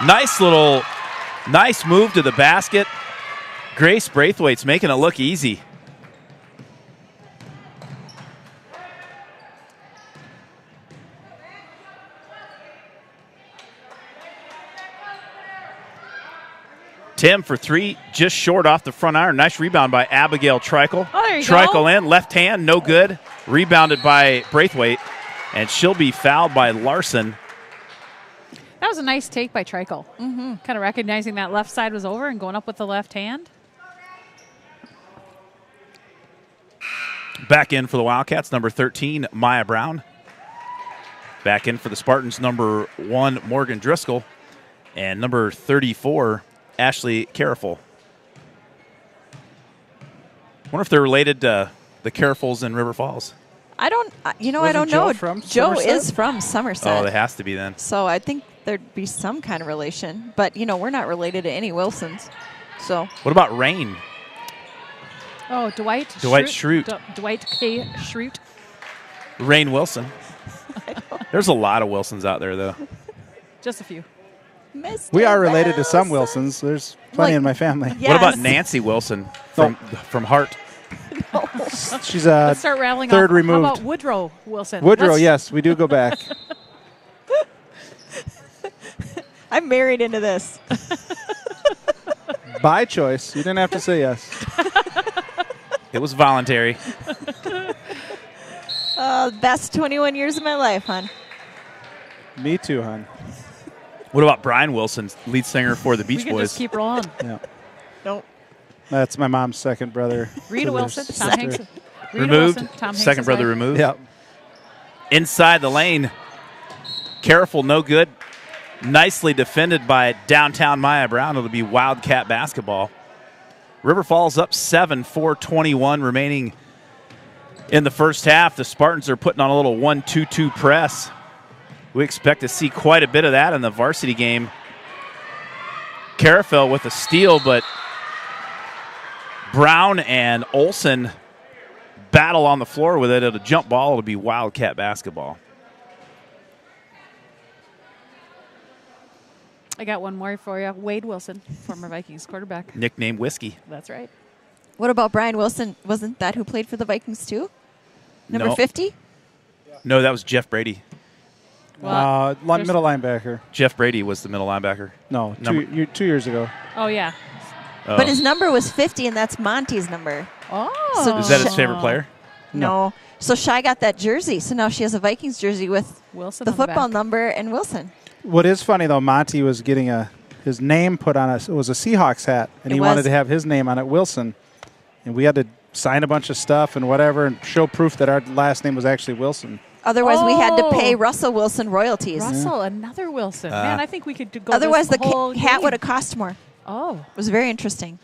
Speaker 2: Nice move to the basket. Grace Braithwaite's making it look easy. Tim for 3, just short off the front iron. Nice rebound by Abigail Trikel.
Speaker 5: Oh, there you
Speaker 2: Trikel
Speaker 5: go.
Speaker 2: in, left hand, no good. Rebounded by Braithwaite, and she'll be fouled by Larson.
Speaker 5: That was a nice take by Trikel. Mm-hmm. Kind of recognizing that left side was over and going up with the left hand.
Speaker 2: Back in for the Wildcats, number 13, Maya Brown. Back in for the Spartans, number 1, Morgan Driscoll. And number 34, Ashley Careful. Wonder if they're related to the Carefuls in River Falls.
Speaker 3: I don't I
Speaker 1: Wasn't
Speaker 3: don't
Speaker 1: Joe
Speaker 3: know.
Speaker 1: from
Speaker 3: Joe
Speaker 1: Somerset?
Speaker 3: is from Somerset.
Speaker 2: Oh, it has to be then.
Speaker 3: So I think there'd be some kind of relation. But, we're not related to any Wilsons. So
Speaker 2: What about Rain?
Speaker 5: Oh, Dwight
Speaker 2: Schrute.
Speaker 5: Dwight K. Schrute.
Speaker 2: Rain Wilson. There's a lot of Wilsons out there, though.
Speaker 5: Just a few.
Speaker 3: Mr.
Speaker 1: We are related to some
Speaker 3: Wilson.
Speaker 1: Wilsons. There's plenty
Speaker 3: Like-
Speaker 1: in my family.
Speaker 3: Yes.
Speaker 2: What about Nancy Wilson from Hart?
Speaker 1: She's
Speaker 5: Let's start rattling
Speaker 1: third
Speaker 5: off.
Speaker 1: removed.
Speaker 5: How about Woodrow Wilson?
Speaker 1: Woodrow,
Speaker 5: Let's-
Speaker 1: yes, we do go back.
Speaker 3: I'm married into this.
Speaker 1: By choice. You didn't have to say yes.
Speaker 2: It was voluntary.
Speaker 3: Best 21 years of my life, hon.
Speaker 1: Me too, hon.
Speaker 2: What about Brian Wilson, lead singer for the
Speaker 5: We
Speaker 2: Beach
Speaker 5: can
Speaker 2: Boys?
Speaker 5: just keep rolling.
Speaker 1: Yeah.
Speaker 3: Nope.
Speaker 1: That's my mom's second brother.
Speaker 5: Rita
Speaker 1: to their
Speaker 5: Wilson, Tom
Speaker 1: sister.
Speaker 5: Hanks. Rita
Speaker 2: Removed.
Speaker 5: Wilson, Tom Hanks'
Speaker 2: Second brother
Speaker 5: wife.
Speaker 2: removed.
Speaker 1: Yep.
Speaker 2: Inside the lane. Careful, no good. Nicely defended by downtown Maya Brown. It'll be Wildcat basketball. River Falls up 7, 4:21 remaining in the first half. The Spartans are putting on a little 1-2-2 press. We expect to see quite a bit of that in the varsity game. Carafel with a steal, but Brown and Olson battle on the floor with it. At a jump ball, it'll be Wildcat basketball.
Speaker 5: I got one more for you. Wade Wilson, former Vikings quarterback.
Speaker 2: Nickname Whiskey.
Speaker 5: That's right.
Speaker 3: What about Brian Wilson? Wasn't that who played for the Vikings too? Number
Speaker 2: No.
Speaker 3: 50?
Speaker 2: No, that was Jeff Brady.
Speaker 5: Well, there's-
Speaker 1: Middle linebacker.
Speaker 2: Jeff Brady was the middle linebacker.
Speaker 1: No,
Speaker 2: Number-
Speaker 1: 2 years ago.
Speaker 5: Oh, yeah.
Speaker 2: Oh.
Speaker 3: But his number was 50, and that's Monty's number.
Speaker 5: Oh.
Speaker 3: So
Speaker 2: Is that his favorite player?
Speaker 3: No. So Shy got that jersey. So now she has a Vikings jersey with
Speaker 5: Wilson
Speaker 3: the
Speaker 5: on the
Speaker 3: football
Speaker 5: back.
Speaker 3: number and Wilson.
Speaker 1: What is funny though, Monty was getting his name put on it was a Seahawks hat, and
Speaker 3: It
Speaker 1: he
Speaker 3: was.
Speaker 1: wanted to have his name on it, Wilson. And we had to sign a bunch of stuff and whatever, and show proof that our last name was actually Wilson.
Speaker 3: Otherwise, we had to
Speaker 5: Oh.
Speaker 3: pay Russell Wilson royalties.
Speaker 5: Russell, another Wilson. Man, I think we could go
Speaker 3: Otherwise,
Speaker 5: this
Speaker 3: the
Speaker 5: whole
Speaker 3: hat
Speaker 5: game.
Speaker 3: would have cost more. It
Speaker 5: Oh.
Speaker 3: was very interesting.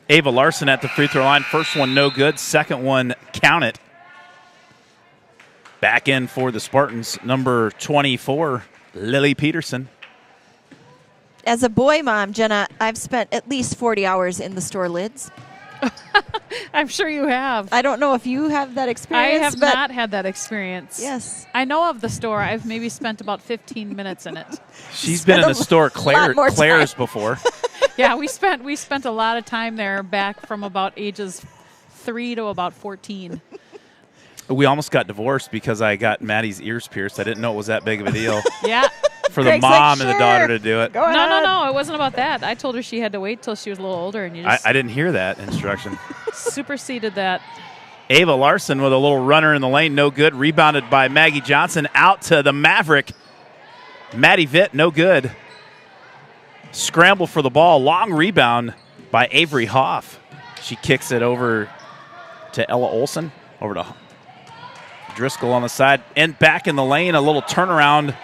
Speaker 2: Ava Larson at the free throw line. First one no good. Second one count it. Back in for the Spartans. Number 24, Lily Peterson.
Speaker 3: As a boy mom, Jenna, I've spent at least 40 hours in the store lids.
Speaker 5: I'm sure you have.
Speaker 3: I don't know if you have that
Speaker 5: I
Speaker 3: experience.
Speaker 5: have
Speaker 3: but
Speaker 5: not had that experience.
Speaker 3: Yes.
Speaker 5: I know of the store. I've maybe spent about 15 minutes in it.
Speaker 2: She's been in the store
Speaker 3: lot more
Speaker 2: Claire's
Speaker 3: time.
Speaker 2: before.
Speaker 5: Yeah, we spent a lot of time there back from about ages 3 to about 14.
Speaker 2: We almost got divorced because I got Maddie's ears pierced. I didn't know it was that big of a deal
Speaker 5: Yeah.
Speaker 2: for the
Speaker 3: Greg's like,
Speaker 2: mom and the daughter
Speaker 3: "Sure,
Speaker 2: to do it.
Speaker 3: Go ahead.
Speaker 5: No, it wasn't about that. I told her she had to wait till she was a little older, and you
Speaker 2: I
Speaker 5: just
Speaker 2: didn't hear that instruction.
Speaker 5: superseded that.
Speaker 2: Ava Larson with a little runner in the lane, no good. Rebounded by Maggie Johnson, out to the Maverick. Maddie Vitt, no good. Scramble for the ball, long rebound by Avery Hoff. She kicks it over to Ella Olson, over to Driscoll on the side, and back in the lane, a little turnaround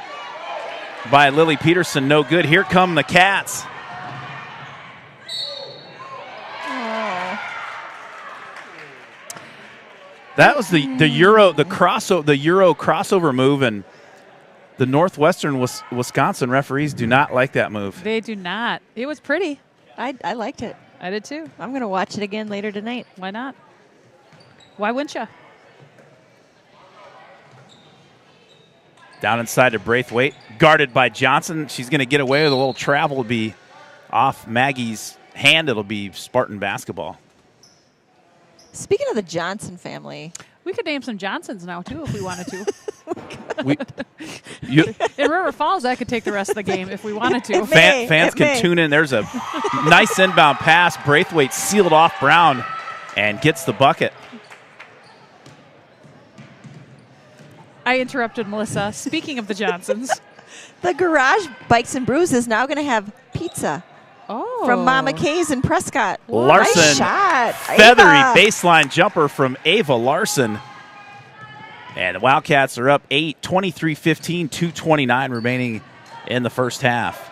Speaker 2: by Lily Peterson, no good. Here come the Cats. That was the Euro crossover move, and the Northwestern Wisconsin referees do not like that move.
Speaker 5: They do not. It was pretty.
Speaker 3: I liked it.
Speaker 5: I did too.
Speaker 3: I'm going to watch it again later tonight.
Speaker 5: Why not? Why wouldn't you?
Speaker 2: Down inside to Braithwaite, guarded by Johnson. She's going to get away with a little travel. It'll be off Maggie's hand. It'll be Spartan basketball.
Speaker 3: Speaking of the Johnson family,
Speaker 5: We could name some Johnsons now, too, if we wanted to.
Speaker 2: You,
Speaker 5: In River Falls, I could take the rest of the game if we wanted to.
Speaker 2: fans can tune in. There's a nice inbound pass. Braithwaite sealed off Brown and gets the bucket.
Speaker 5: I interrupted Melissa. Speaking of the Johnsons.
Speaker 3: the Garage Bikes and Brews is now going to have pizza from Mama Kay's in Prescott.
Speaker 2: Larson,
Speaker 3: nice shot.
Speaker 2: feathery
Speaker 3: Ava.
Speaker 2: baseline jumper from Ava Larson. And the Wildcats are up 8, 23-15, 2:29 remaining in the first half.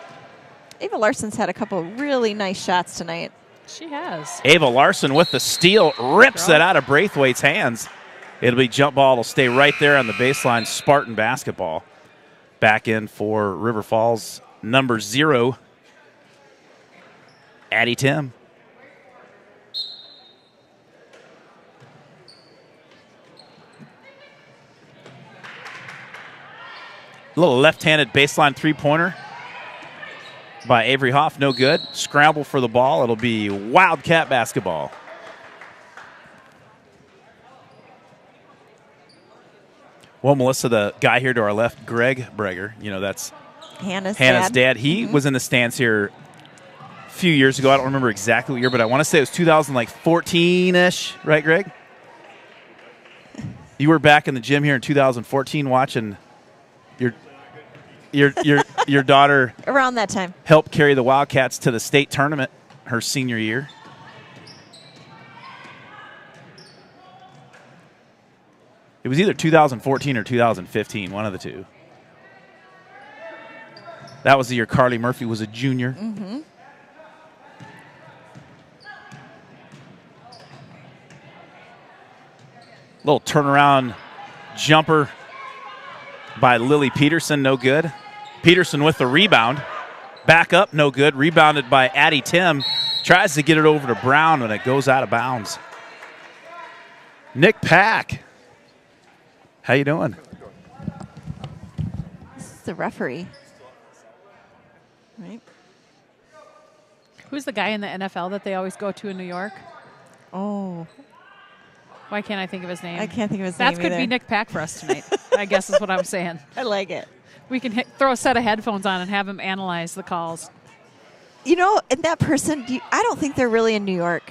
Speaker 3: Ava Larson's had a couple really nice shots tonight.
Speaker 5: She has.
Speaker 2: Ava Larson with the steal, rips it out of Braithwaite's hands. It'll be jump ball. It'll stay right there on the baseline. Spartan basketball. Back in for River Falls, number 0, Addie Tim. A little left-handed baseline three-pointer by Avery Hoff, no good. Scramble for the ball. It'll be Wildcat basketball. Well, Melissa, the guy here to our left, Greg Breger, that's
Speaker 3: Hannah's
Speaker 2: dad. He was in the stands here a few years ago. I don't remember exactly what year, but I want to say it was 2014-ish, right, Greg? You were back in the gym here in 2014 watching your daughter
Speaker 3: around that time
Speaker 2: help carry the Wildcats to the state tournament her senior year. It was either 2014 or 2015, one of the two. That was the year Carly Murphy was a junior.
Speaker 3: Mm-hmm.
Speaker 2: Little turnaround jumper by Lily Peterson, no good. Peterson with the rebound. Back up, no good. Rebounded by Addie Tim. Tries to get it over to Brown, and it goes out of bounds. Nick Pack. How you doing?
Speaker 3: This is the referee. Right?
Speaker 5: Who's the guy in the NFL that they always go to in New York?
Speaker 3: Oh,
Speaker 5: Why can't I think of his name?
Speaker 3: I can't think of his
Speaker 5: That
Speaker 3: name
Speaker 5: could
Speaker 3: either.
Speaker 5: be Nick Pack for us tonight, I guess is what I'm saying.
Speaker 3: I like it.
Speaker 5: We can throw a set of headphones on and have him analyze the calls.
Speaker 3: And that person, I don't think they're really in New York.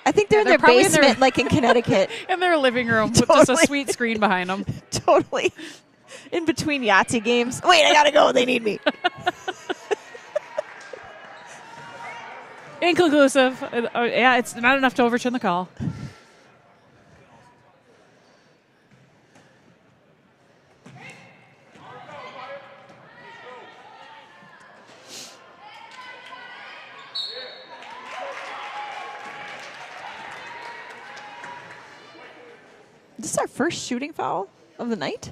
Speaker 3: I think they're in
Speaker 5: they're
Speaker 3: their
Speaker 5: probably in their-
Speaker 3: basement, like in Connecticut.
Speaker 5: In their living room with just a
Speaker 3: Totally.
Speaker 5: sweet screen behind them.
Speaker 3: Totally. In between Yahtzee games. Wait, I gotta go. They need me.
Speaker 5: Inconclusive. Yeah, it's not enough to overturn the call.
Speaker 3: This is our first shooting foul of the night.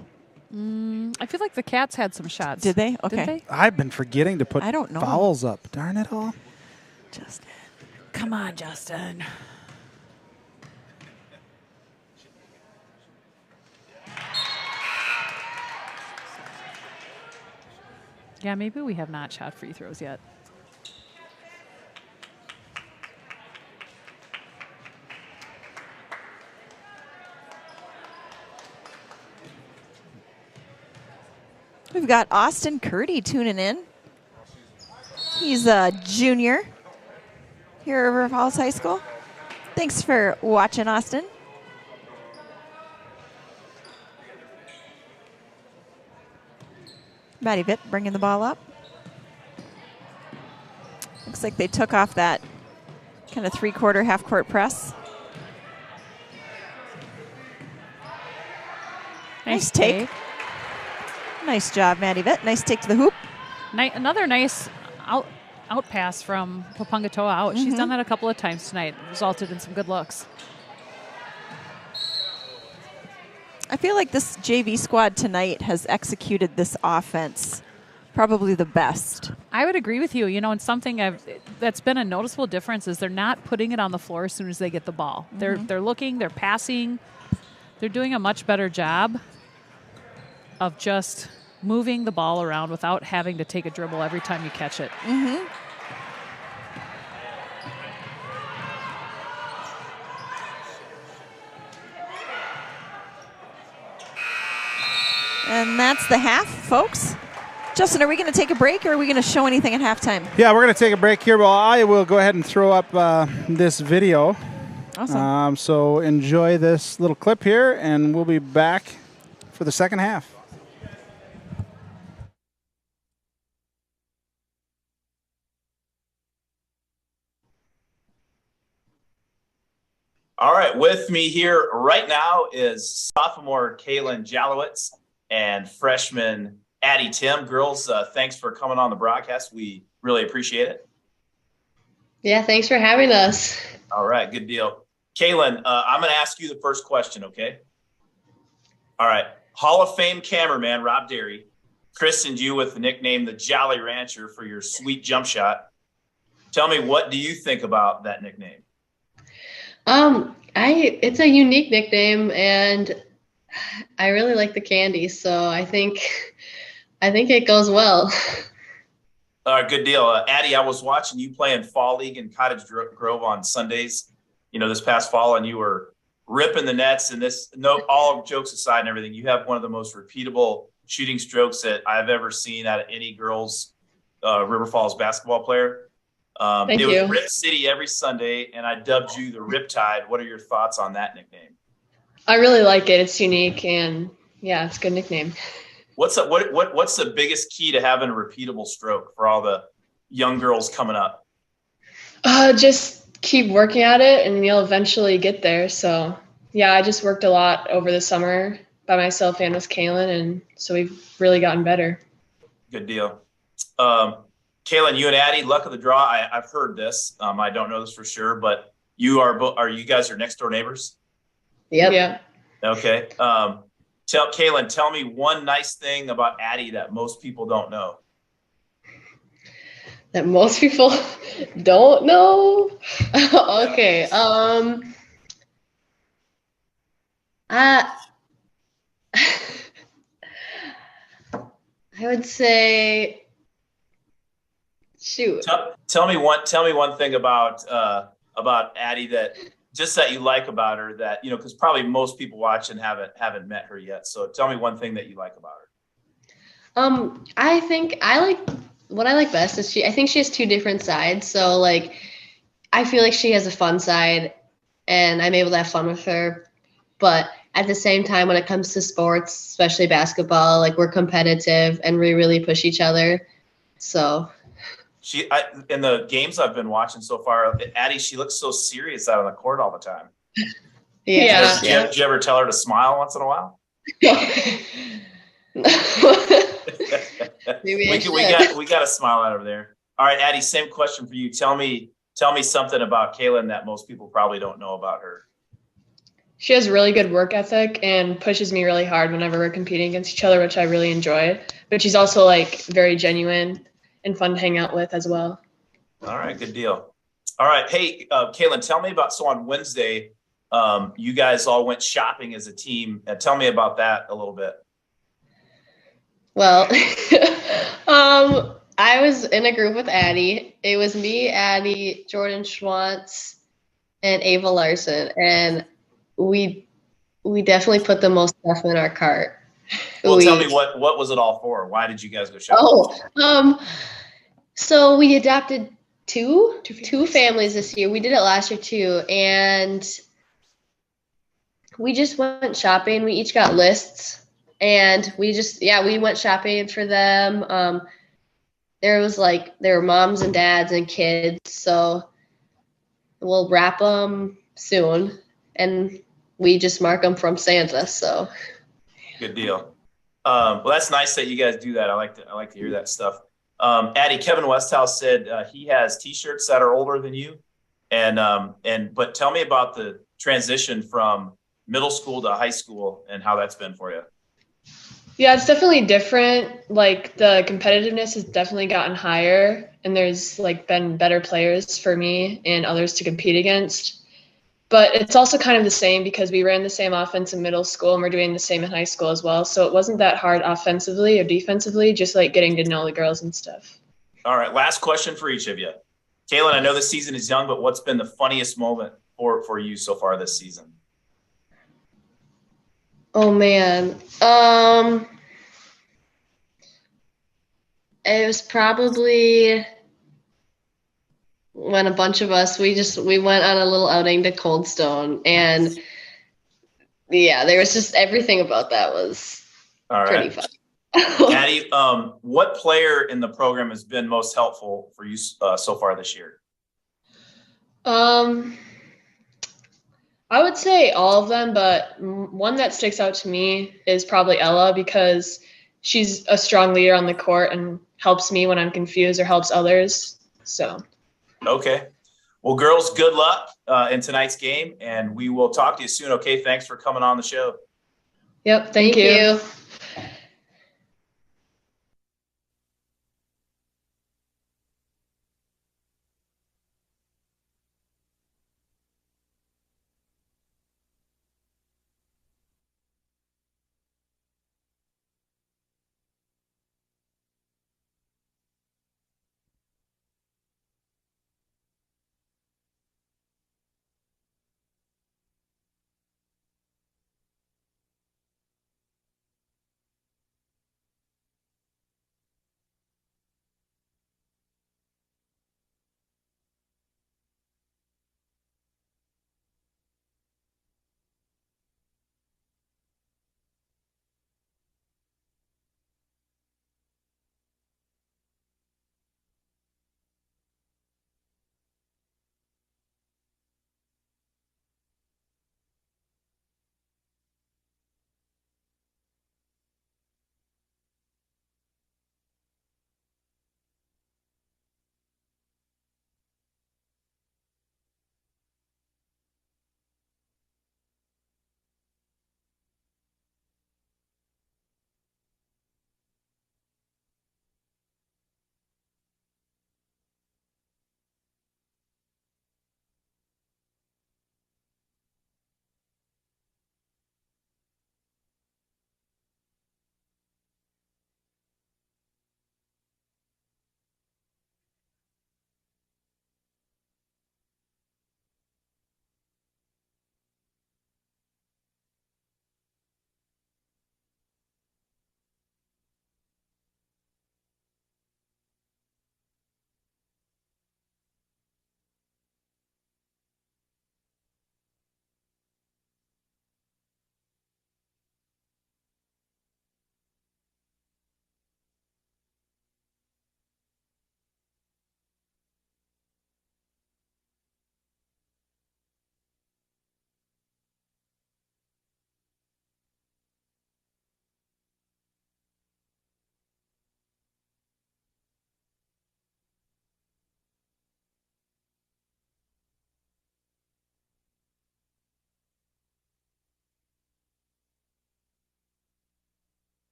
Speaker 5: I feel like the Cats had some shots.
Speaker 3: Did they? Okay.
Speaker 5: Did they?
Speaker 1: I've been forgetting to put
Speaker 3: I don't know.
Speaker 1: fouls up. Darn it all.
Speaker 3: Justin.
Speaker 5: Come on, Justin. Yeah, maybe we have not shot free throws yet.
Speaker 3: We've got Austin Curdy tuning in. He's a junior here at River Falls High School. Thanks for watching, Austin. Maddie Vitt bringing the ball up. Looks like they took off that kind of three-quarter, half-court press. Nice take. Nice job, Maddie Vitt. Nice take to the hoop.
Speaker 5: Another nice out pass from Papungatoa out. She's done that a couple of times tonight. Resulted in some good looks.
Speaker 3: I feel like this JV squad tonight has executed this offense probably the best.
Speaker 5: I would agree with you. You know, and something that's been a noticeable difference is they're not putting it on the floor as soon as they get the ball. They're looking, they're passing. They're doing a much better job of just moving the ball around without having to take a dribble every time you catch it.
Speaker 3: And that's the half, folks. Justin, are we going to take a break or are we going to show anything at halftime?
Speaker 1: Yeah, we're going to take a break here. Well, I will go ahead and throw up this video.
Speaker 3: Awesome.
Speaker 1: So enjoy this little clip here, and we'll be back for the second half.
Speaker 2: All right, with me here right now is sophomore Kaylin Jalowitz and freshman Addie Tim. Girls, thanks for coming on the broadcast. We really appreciate it.
Speaker 6: Yeah, thanks for having us.
Speaker 2: All right, good deal. Kaylin, I'm going to ask you the first question, okay? All right, Hall of Fame cameraman Rob Derry christened you with the nickname the Jolly Rancher for your sweet jump shot. Tell me, what do you think about that nickname?
Speaker 6: It's a unique nickname, and I really like the candy, so I think it goes well.
Speaker 2: All right, good deal. Addie, I was watching you play in Fall League in Cottage Grove on Sundays, this past fall, and you were ripping the nets. And all jokes aside and everything, you have one of the most repeatable shooting strokes that I've ever seen out of any girls River Falls basketball player.
Speaker 6: Thank
Speaker 2: it
Speaker 6: you.
Speaker 2: was Rip City every Sunday, and I dubbed you the Riptide. What are your thoughts on that nickname?
Speaker 6: I really like it. It's unique, and yeah, it's a good nickname.
Speaker 2: What's the biggest key to having a repeatable stroke for all the young girls coming up?
Speaker 6: Just keep working at it, and you'll eventually get there. So yeah, I just worked a lot over the summer by myself and with Kaylin, and so we've really gotten better.
Speaker 2: Good deal. Kaylin, you and Addie, luck of the draw. I've heard this. I don't know this for sure, but you guys are next door neighbors?
Speaker 6: Yep. Yeah.
Speaker 2: Okay. Kaylin, tell me one nice thing about Addie that most people don't know.
Speaker 6: That most people don't know? Okay. I would say, shoot.
Speaker 2: Tell me one thing about Addie that you like about her, that because probably most people watching haven't met her yet. So tell me one thing that you like about her.
Speaker 6: I think what I like best is I think she has two different sides. So like, I feel like she has a fun side, and I'm able to have fun with her. But at the same time, when it comes to sports, especially basketball, like, we're competitive and we really push each other. So.
Speaker 2: In the games I've been watching so far, Addie, she looks so serious out on the court all the time.
Speaker 6: Yeah.
Speaker 2: Did you ever tell her to smile once in a while? we got a smile out over there. All right, Addie, same question for you. Tell me something about Kaylin that most people probably don't know about her.
Speaker 6: She has really good work ethic and pushes me really hard whenever we're competing against each other, which I really enjoy. But she's also like very genuine and fun to hang out with as well.
Speaker 2: All right, good deal. All right, hey, Kaylin, tell me about, so on Wednesday, you guys all went shopping as a team. Tell me about that a little bit.
Speaker 6: Well, I was in a group with Addie. It was me, Addie, Jordan Schwantz, and Ava Larson, and we definitely put the most stuff in our cart.
Speaker 2: Well, tell me what was it all for? Why did you guys go shopping?
Speaker 6: So we adopted two families this year. We did it last year too, and we just went shopping. We each got lists, and we went shopping for them. There were moms and dads and kids, so we'll wrap them soon, and we just mark them from Santa. So
Speaker 7: Good deal. Well, that's nice that you guys do that. I like to hear that stuff. Addie, Kevin Westhouse said he has T-shirts that are older than you, but tell me about the transition from middle school to high school and how that's been for you.
Speaker 8: Yeah, it's definitely different. Like the competitiveness has definitely gotten higher, and there's like been better players for me and others to compete against. But it's also kind of the same because we ran the same offense in middle school and we're doing the same in high school as well. So it wasn't that hard offensively or defensively, just like getting to know the girls and stuff.
Speaker 7: All right, last question for each of you. Kaylin, I know the season is young, but what's been the funniest moment for you so far this season?
Speaker 6: oh man, it was probably when a bunch of us we went on a little outing to Cold Stone, and yeah, there was just everything about that was
Speaker 7: All
Speaker 6: pretty
Speaker 7: right.
Speaker 6: fun.
Speaker 7: Addie, what player in the program has been most helpful for you so far this year?
Speaker 8: I would say all of them, but one that sticks out to me is probably Ella because she's a strong leader on the court and helps me when I'm confused or helps others. So.
Speaker 7: Okay. Well, girls, good luck in tonight's game, and we will talk to you soon. Okay. Thanks for coming on the show.
Speaker 8: Yep.
Speaker 6: Thank you.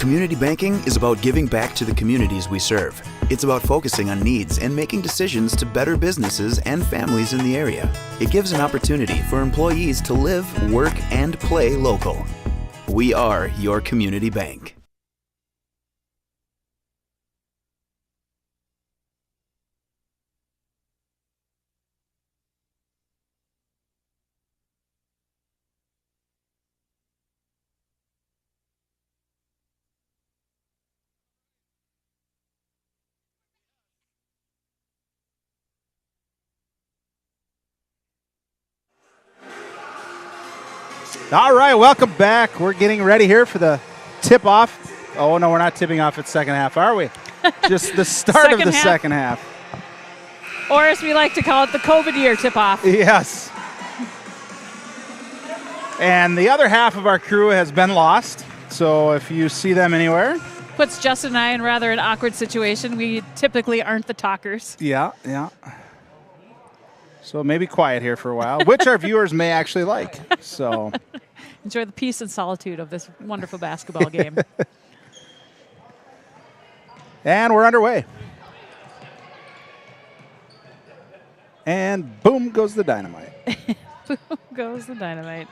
Speaker 9: Community banking is about giving back to the communities we serve. It's about focusing on needs and making decisions to better businesses and families in the area. It gives an opportunity for employees to live, work, and play local. We are your community bank.
Speaker 1: All right, welcome back. We're getting ready here for the tip-off. Oh, no, we're not tipping off at second half, are we? Just the start of the second half.
Speaker 5: Or as we like to call it, the COVID year tip-off.
Speaker 1: Yes. And the other half of our crew has been lost, so if you see them anywhere.
Speaker 5: Puts Justin and I in rather an awkward situation. We typically aren't the talkers.
Speaker 1: Yeah. So maybe quiet here for a while, which our viewers may actually like. So
Speaker 5: enjoy the peace and solitude of this wonderful basketball game.
Speaker 1: And we're underway. And boom goes the dynamite.
Speaker 5: Boom goes the dynamite.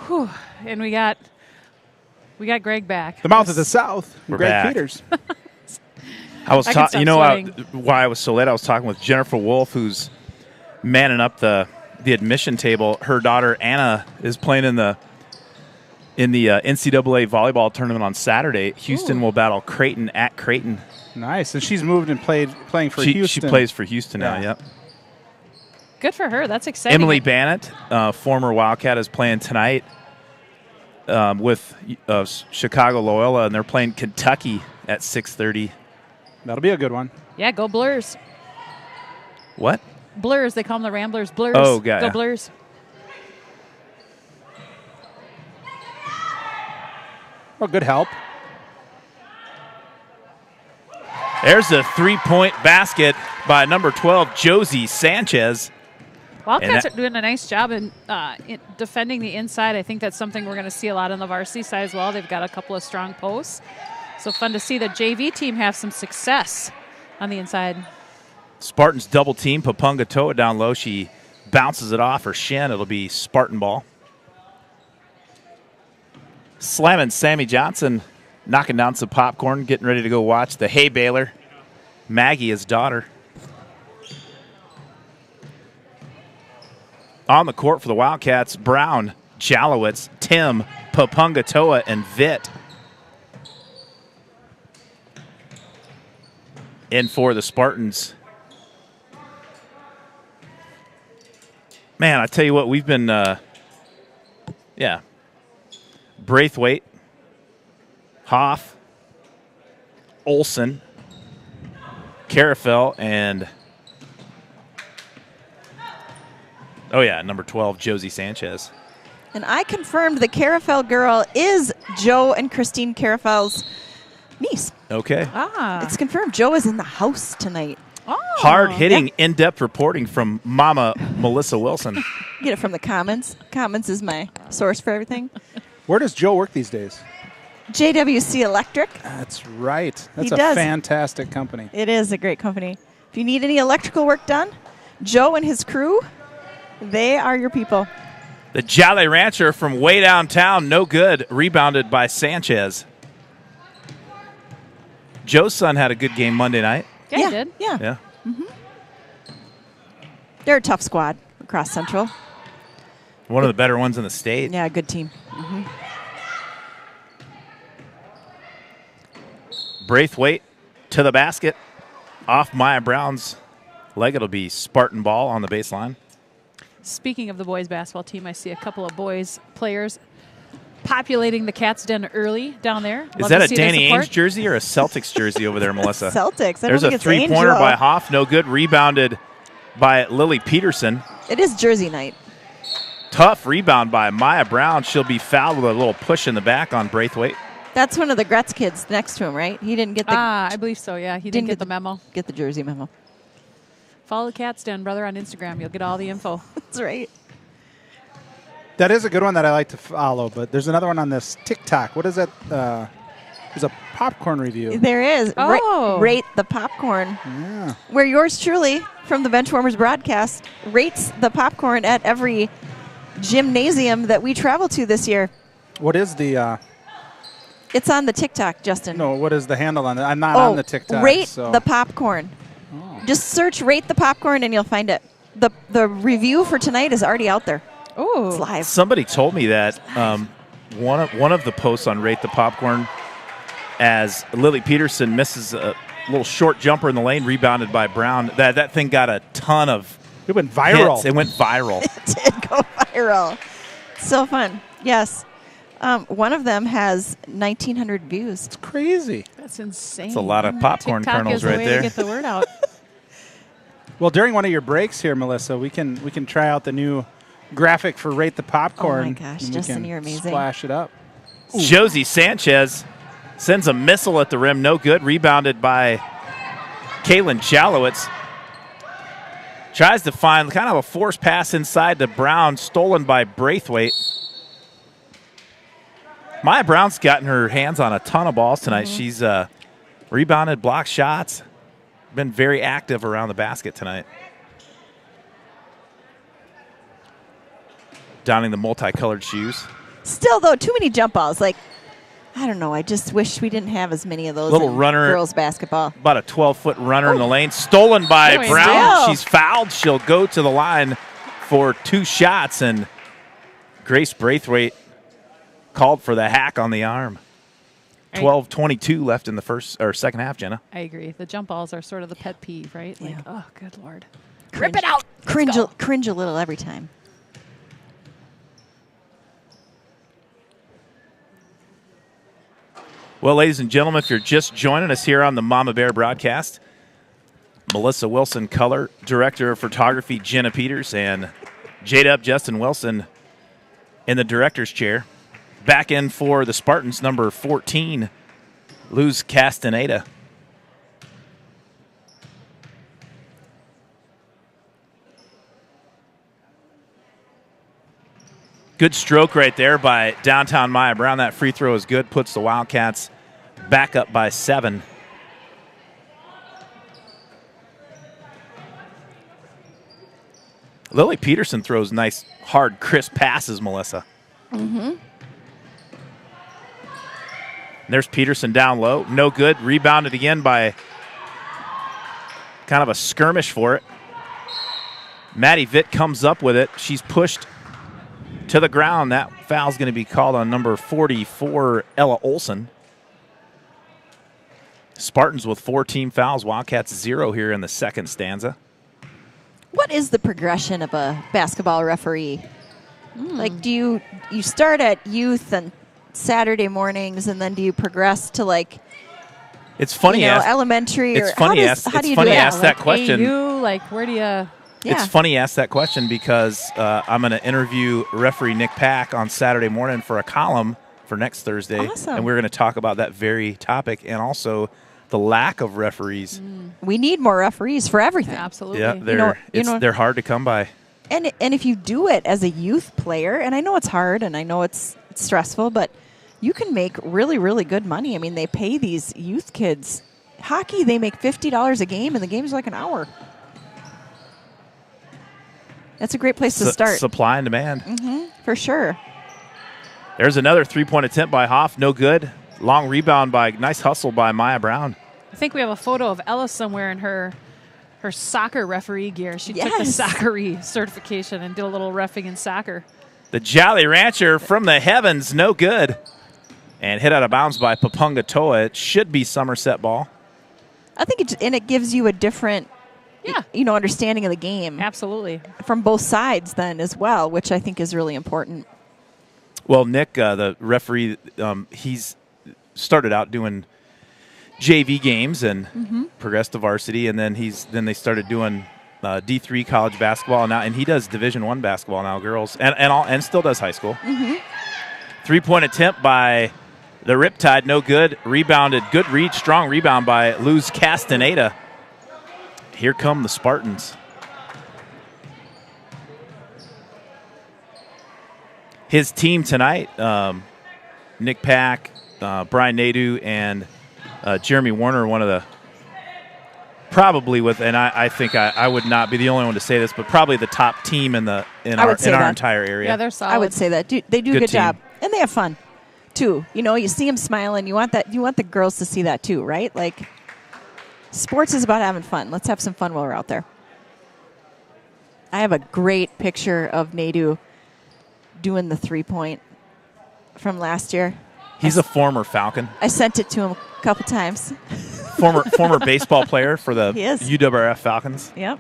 Speaker 5: Whew. And we got Greg back.
Speaker 1: The mouth of the South.
Speaker 2: We're
Speaker 1: Greg
Speaker 2: back.
Speaker 1: Peters.
Speaker 2: I was
Speaker 5: talking.
Speaker 2: you know why I was so late? I was talking with Jennifer Wolf, who's manning up the admission table. Her daughter Anna is playing in the NCAA volleyball tournament on Saturday. Houston will battle Creighton at Creighton.
Speaker 1: Nice, and she's moved and playing for Houston.
Speaker 2: She plays for Houston now. Yep.
Speaker 5: Good for her. That's exciting.
Speaker 2: Emily Bannett, former Wildcat, is playing tonight with Chicago Loyola, and they're playing Kentucky at 6:30.
Speaker 1: That'll be a good one.
Speaker 5: Yeah, go Blurs.
Speaker 2: What?
Speaker 5: Blurs. They call them the Ramblers. Blurs.
Speaker 2: Oh, got
Speaker 5: Go
Speaker 2: ya.
Speaker 5: Blurs.
Speaker 1: Oh, good help.
Speaker 2: There's a three-point basket by number 12, Josie Sanchez.
Speaker 5: Wildcats are doing a nice job in defending the inside. I think that's something we're going to see a lot on the varsity side as well. They've got a couple of strong posts. So fun to see the JV team have some success on the inside.
Speaker 2: Spartans double team. Papunga Toa down low. She bounces it off her shin. It'll be Spartan ball. Slamming Sammy Johnson, knocking down some popcorn, getting ready to go watch the hay baler. Maggie, his daughter. On the court for the Wildcats, Brown, Jalowitz, Tim, Papunga Toa, and Vitt. In for the Spartans. Man, I tell you what, we've been, Braithwaite, Hoff, Olson, Carafel, and number 12, Josie Sanchez.
Speaker 3: And I confirmed the Carafel girl is Joe and Christine Carafel's niece.
Speaker 2: Okay.
Speaker 3: It's confirmed. Joe is in the house tonight.
Speaker 5: Oh.
Speaker 2: Hard-hitting, in-depth reporting from Mama Melissa Wilson.
Speaker 3: Get it from the Commons. Commons is my source for everything.
Speaker 1: Where does Joe work these days?
Speaker 3: JWC Electric.
Speaker 1: That's right. That's
Speaker 3: He
Speaker 1: a
Speaker 3: does.
Speaker 1: fantastic company.
Speaker 3: It is a great company. If you need any electrical work done, Joe and his crew, they are your people.
Speaker 2: The Jolly Rancher from way downtown, no good, rebounded by Sanchez. Joe's son had a good game Monday night.
Speaker 5: Yeah, he did.
Speaker 3: Yeah.
Speaker 2: Yeah.
Speaker 3: They're a tough squad across Central.
Speaker 2: One of the better ones in the state.
Speaker 3: Yeah, good team.
Speaker 2: Braithwaite to the basket. Off Maya Brown's leg. It'll be Spartan ball on the baseline.
Speaker 5: Speaking of the boys basketball team, I see a couple of boys players populating the Cats Den early down there.
Speaker 2: Is that a Danny Ainge jersey or a Celtics jersey over there, Melissa?
Speaker 3: Celtics. I
Speaker 2: There's
Speaker 3: don't
Speaker 2: a
Speaker 3: think it's
Speaker 2: three-pointer
Speaker 3: Angel.
Speaker 2: by Hoff. No good. Rebounded by Lily Peterson.
Speaker 3: It is Jersey night.
Speaker 2: Tough rebound by Maya Brown. She'll be fouled with a little push in the back on Braithwaite.
Speaker 3: That's one of the Gretz kids next to him, right? He didn't get the
Speaker 5: I believe so, yeah. He didn't get the memo.
Speaker 3: Get the Jersey memo.
Speaker 5: Follow the Cat's Den, brother, on Instagram. You'll get all the info.
Speaker 3: That's right.
Speaker 1: That is a good one that I like to follow, but there's another one on this TikTok. What is that? There's a popcorn review.
Speaker 3: There is.
Speaker 5: Oh.
Speaker 3: Rate the popcorn.
Speaker 1: Yeah.
Speaker 3: Where yours truly, from the Benchwarmers broadcast, rates the popcorn at every gymnasium that we travel to this year.
Speaker 1: What is the...
Speaker 3: It's on the TikTok, Justin.
Speaker 1: no, what is the handle on it? I'm not on the TikTok.
Speaker 3: Rate
Speaker 1: so.
Speaker 3: the popcorn.
Speaker 1: Oh.
Speaker 3: Just search Rate the Popcorn and you'll find it. The review for tonight is already out there. It's
Speaker 5: Oh,
Speaker 3: live.
Speaker 2: Somebody told me that one of the posts on Rate the Popcorn, as Lily Peterson misses a little short jumper in the lane, rebounded by Brown, that thing got a ton of
Speaker 1: It went viral.
Speaker 2: hits. It went viral.
Speaker 3: It did go viral. So fun. Yes. One of them has 1,900 views.
Speaker 1: It's crazy.
Speaker 5: that's insane.
Speaker 2: It's a lot of popcorn
Speaker 5: TikTok
Speaker 2: kernels
Speaker 5: is the
Speaker 2: right
Speaker 5: way
Speaker 2: there.
Speaker 5: to get the word out.
Speaker 1: Well, during one of your breaks here, Melissa, we can try out the new graphic for Rate the Popcorn.
Speaker 3: Oh my gosh,
Speaker 1: and we
Speaker 3: Justin,
Speaker 1: can
Speaker 3: you're amazing.
Speaker 1: Splash it up.
Speaker 2: Josie Sanchez sends a missile at the rim. No good. Rebounded by Kaylin Chalowitz. Tries to find kind of a forced pass inside to Brown, stolen by Braithwaite. Maya Brown's gotten her hands on a ton of balls tonight. She's rebounded, blocked shots, been very active around the basket tonight. Donning the multicolored shoes.
Speaker 3: Still, though, too many jump balls. Like, I don't know. I just wish we didn't have as many of those
Speaker 2: Little
Speaker 3: in
Speaker 2: runner.
Speaker 3: girls basketball.
Speaker 2: About a 12-foot runner in the lane. Stolen by
Speaker 5: Boy,
Speaker 2: Brown.
Speaker 3: still.
Speaker 2: She's fouled. She'll go to the line for 2 shots, and Grace Braithwaite called for the hack on the arm. 12:22 left in the second half, Jenna.
Speaker 5: I agree. The jump balls are sort of the pet peeve, right? Like,
Speaker 3: Yeah.
Speaker 5: oh, good Lord.
Speaker 3: Rip
Speaker 5: it out.
Speaker 3: Cringe a little every time.
Speaker 2: Well, ladies and gentlemen, if you're just joining us here on the Mama Bear broadcast, Melissa Wilson, color director of photography, Jenna Peters, and J-Dub Justin Wilson in the director's chair. Back in for the Spartans, number 14, Luz Castaneda. Good stroke right there by downtown Maya Brown. That free throw is good, puts the Wildcats back up by 7. Lily Peterson throws nice, hard, crisp passes, Melissa. There's Peterson down low. No good. Rebounded again by kind of a skirmish for it. Maddie Vitt comes up with it. She's pushed to the ground. That foul's going to be called on number 44, Ella Olson. Spartans with 4 team fouls. Wildcats 0 here in the second stanza.
Speaker 3: What is the progression of a basketball referee? Like, do you start at youth and Saturday mornings, and then do you progress to like
Speaker 2: It's funny.
Speaker 3: elementary?
Speaker 2: It's
Speaker 3: or
Speaker 2: funny.
Speaker 3: How do you do
Speaker 2: funny
Speaker 3: it?
Speaker 2: ask that question.
Speaker 5: AU, like, where do you...
Speaker 3: Yeah.
Speaker 2: It's funny you ask that question because I'm going to interview referee Nick Pack on Saturday morning for a column for next Thursday.
Speaker 3: Awesome.
Speaker 2: And we're going to talk about that very topic and also the lack of referees.
Speaker 3: We need more referees for everything.
Speaker 5: Absolutely.
Speaker 2: Yeah, they're hard to come by.
Speaker 3: And if you do it as a youth player, and I know it's hard and I know it's stressful, but you can make really, really good money. I mean, they pay these youth kids. Hockey, they make $50 a game, and the game's like an hour. That's a great place to start.
Speaker 2: Supply and demand.
Speaker 3: For sure.
Speaker 2: There's another three-point attempt by Hoff. No good. Long rebound nice hustle by Maya Brown.
Speaker 5: I think we have a photo of Ella somewhere in her soccer referee gear. She took the
Speaker 3: Yes.
Speaker 5: soccer certification and did a little reffing in soccer.
Speaker 2: The Jolly Rancher from the heavens, no good. And hit out of bounds by Papunga Toa. It should be Somerset ball.
Speaker 3: I think it gives you a different understanding of the game
Speaker 5: Absolutely.
Speaker 3: from both sides then as well, which I think is really important.
Speaker 2: Well, Nick, the referee, he's started out doing JV games and progressed to varsity, and then they started doing D3 college basketball now, and he does Division I basketball now, girls, and still does high school. 3-point attempt by the Riptide, no good. Rebounded, good reach, strong rebound by Luz Castaneda. here come the Spartans. His team tonight, Nick Pack, Brian Nadeau, and Jeremy Warner, one of the probably with, and I think I would not be the only one to say this, but probably the top team in our entire area.
Speaker 5: Yeah, they're solid.
Speaker 3: I would say that. They do a
Speaker 2: Good
Speaker 3: good
Speaker 2: team.
Speaker 3: job. And they have fun, too. You know, you see them smiling. You want the girls to see that, too, right? Like, sports is about having fun. Let's have some fun while we're out there. I have a great picture of Nadeau doing the 3-point from last year.
Speaker 2: He's a former Falcon,
Speaker 3: I sent it to him a couple times.
Speaker 2: former baseball player for the
Speaker 3: He is.
Speaker 2: UWRF Falcons.
Speaker 3: Yep.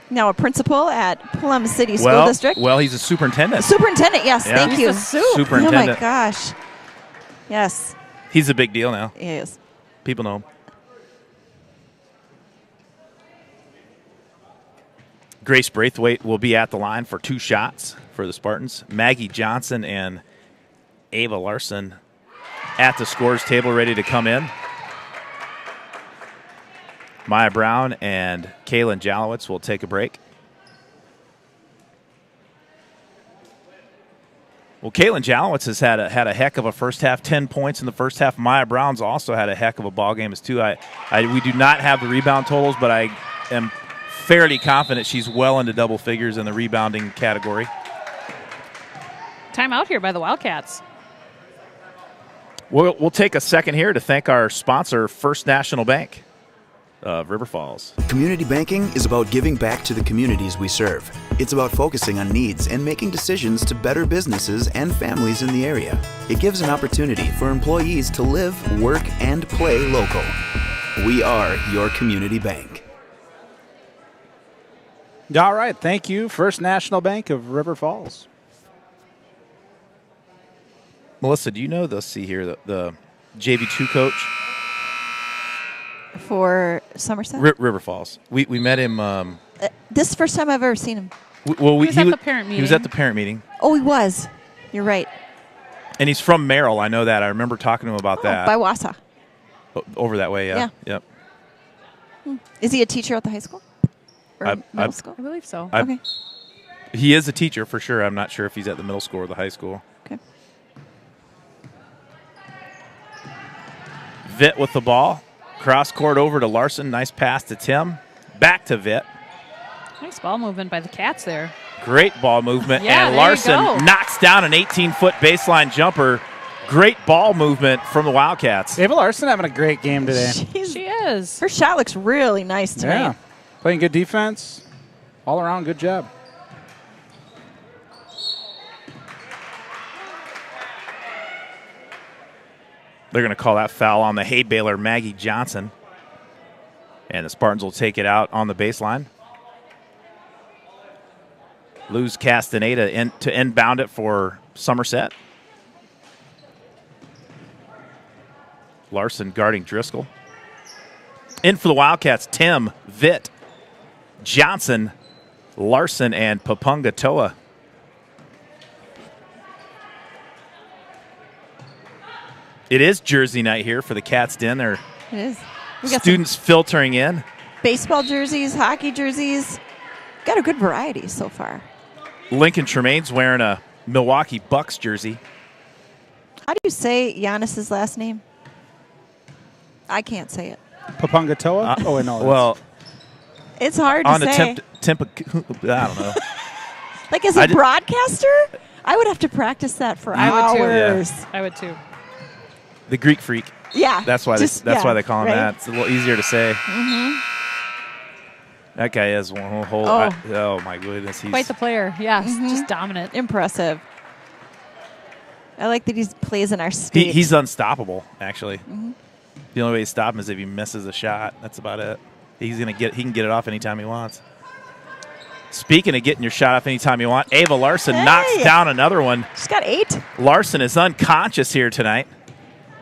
Speaker 3: Now a principal at Plum City School District.
Speaker 2: Well, he's a superintendent.
Speaker 3: Superintendent, yes,
Speaker 2: Yeah.
Speaker 3: thank
Speaker 2: He's
Speaker 3: you.
Speaker 5: the soup.
Speaker 3: Oh, my
Speaker 2: Superintendent.
Speaker 3: gosh. Yes,
Speaker 2: He's a big deal now.
Speaker 3: he is.
Speaker 2: People know him. Grace Braithwaite will be at the line for 2 shots for the Spartans. Maggie Johnson and Ava Larson at the scores table ready to come in. Maya Brown and Kaylin Jalowitz will take a break. Well, Kaylin Jalowitz has had a heck of a first half, 10 points in the first half. Maya Brown's also had a heck of a ball game as too. We do not have the rebound totals, but I am fairly confident she's well into double figures in the rebounding category.
Speaker 5: Timeout here by the Wildcats.
Speaker 2: We'll take a second here to thank our sponsor, First National Bank of River Falls.
Speaker 9: Community banking is about giving back to the communities we serve. It's about focusing on needs and making decisions to better businesses and families in the area. It gives an opportunity for employees to live, work, and play local. We are your community bank.
Speaker 1: All right. Thank you, First National Bank of River Falls.
Speaker 2: Melissa, do you know the JV2 coach?
Speaker 3: For Somerset?
Speaker 2: River Falls. We met him.
Speaker 3: This is the first time I've ever seen him.
Speaker 5: He was at the parent
Speaker 2: He was
Speaker 5: meeting.
Speaker 2: at the parent meeting.
Speaker 3: Oh, he was. You're right.
Speaker 2: And he's from Merrill. I know that. I remember talking to him about that.
Speaker 3: By Wausau.
Speaker 2: Over that way, yeah. Yep.
Speaker 3: Is he a teacher at the high school? Or middle school?
Speaker 5: I believe so.
Speaker 3: Okay.
Speaker 2: He is a teacher for sure. I'm not sure if he's at the middle school or the high school.
Speaker 3: Okay.
Speaker 2: Vitt with the ball. Cross court over to Larson. Nice pass to Tim. Back to Vitt.
Speaker 5: Nice ball movement by the Cats there.
Speaker 2: Great ball movement.
Speaker 5: Yeah,
Speaker 2: and
Speaker 5: there you
Speaker 2: Larson
Speaker 5: go.
Speaker 2: knocks down an 18-foot baseline jumper. Great ball movement from the Wildcats.
Speaker 1: Ava Larson having a great game today.
Speaker 5: She is.
Speaker 3: Her shot looks really nice tonight.
Speaker 1: Yeah. Playing good defense. All around, good job.
Speaker 2: They're going to call that foul on the hay baler, Maggie Johnson. And the Spartans will take it out on the baseline. Luz Castaneda to inbound it for Somerset. Larson guarding Driscoll. In for the Wildcats, Tim, Vitt, Johnson, Larson, and Papunga Toa. It is Jersey night here for the Cats Den. There
Speaker 3: It is.
Speaker 2: are
Speaker 3: We got
Speaker 2: students filtering in.
Speaker 3: some baseball jerseys, hockey jerseys. Got a good variety so far.
Speaker 2: Lincoln Tremaine's wearing a Milwaukee Bucks jersey.
Speaker 3: How do you say Giannis's last name? I can't say it.
Speaker 1: Papunga Toa? Oh, wait, no.
Speaker 2: Well,
Speaker 3: It's hard to
Speaker 2: on the
Speaker 3: say.
Speaker 2: I don't know.
Speaker 3: Like as a broadcaster, I would have to practice that for
Speaker 5: I would too.
Speaker 3: hours.
Speaker 5: I would too.
Speaker 2: The Greek Freak.
Speaker 3: Yeah.
Speaker 2: That's why why they call him
Speaker 3: right?
Speaker 2: that. It's a little easier to say.
Speaker 3: Mm-hmm.
Speaker 2: That guy is one whole.
Speaker 3: Oh.
Speaker 2: Oh my goodness, he's
Speaker 5: Quite the player. Yeah,
Speaker 3: Mhm.
Speaker 5: just dominant.
Speaker 3: Impressive. I like that he plays in our state.
Speaker 2: he's unstoppable. Actually,
Speaker 3: Mm-hmm.
Speaker 2: the only way to stop him is if he misses a shot. That's about it. He can get it off anytime he wants. Speaking of getting your shot off anytime you want, Ava Larson knocks down another one.
Speaker 3: She's got 8.
Speaker 2: Larson is unconscious here tonight.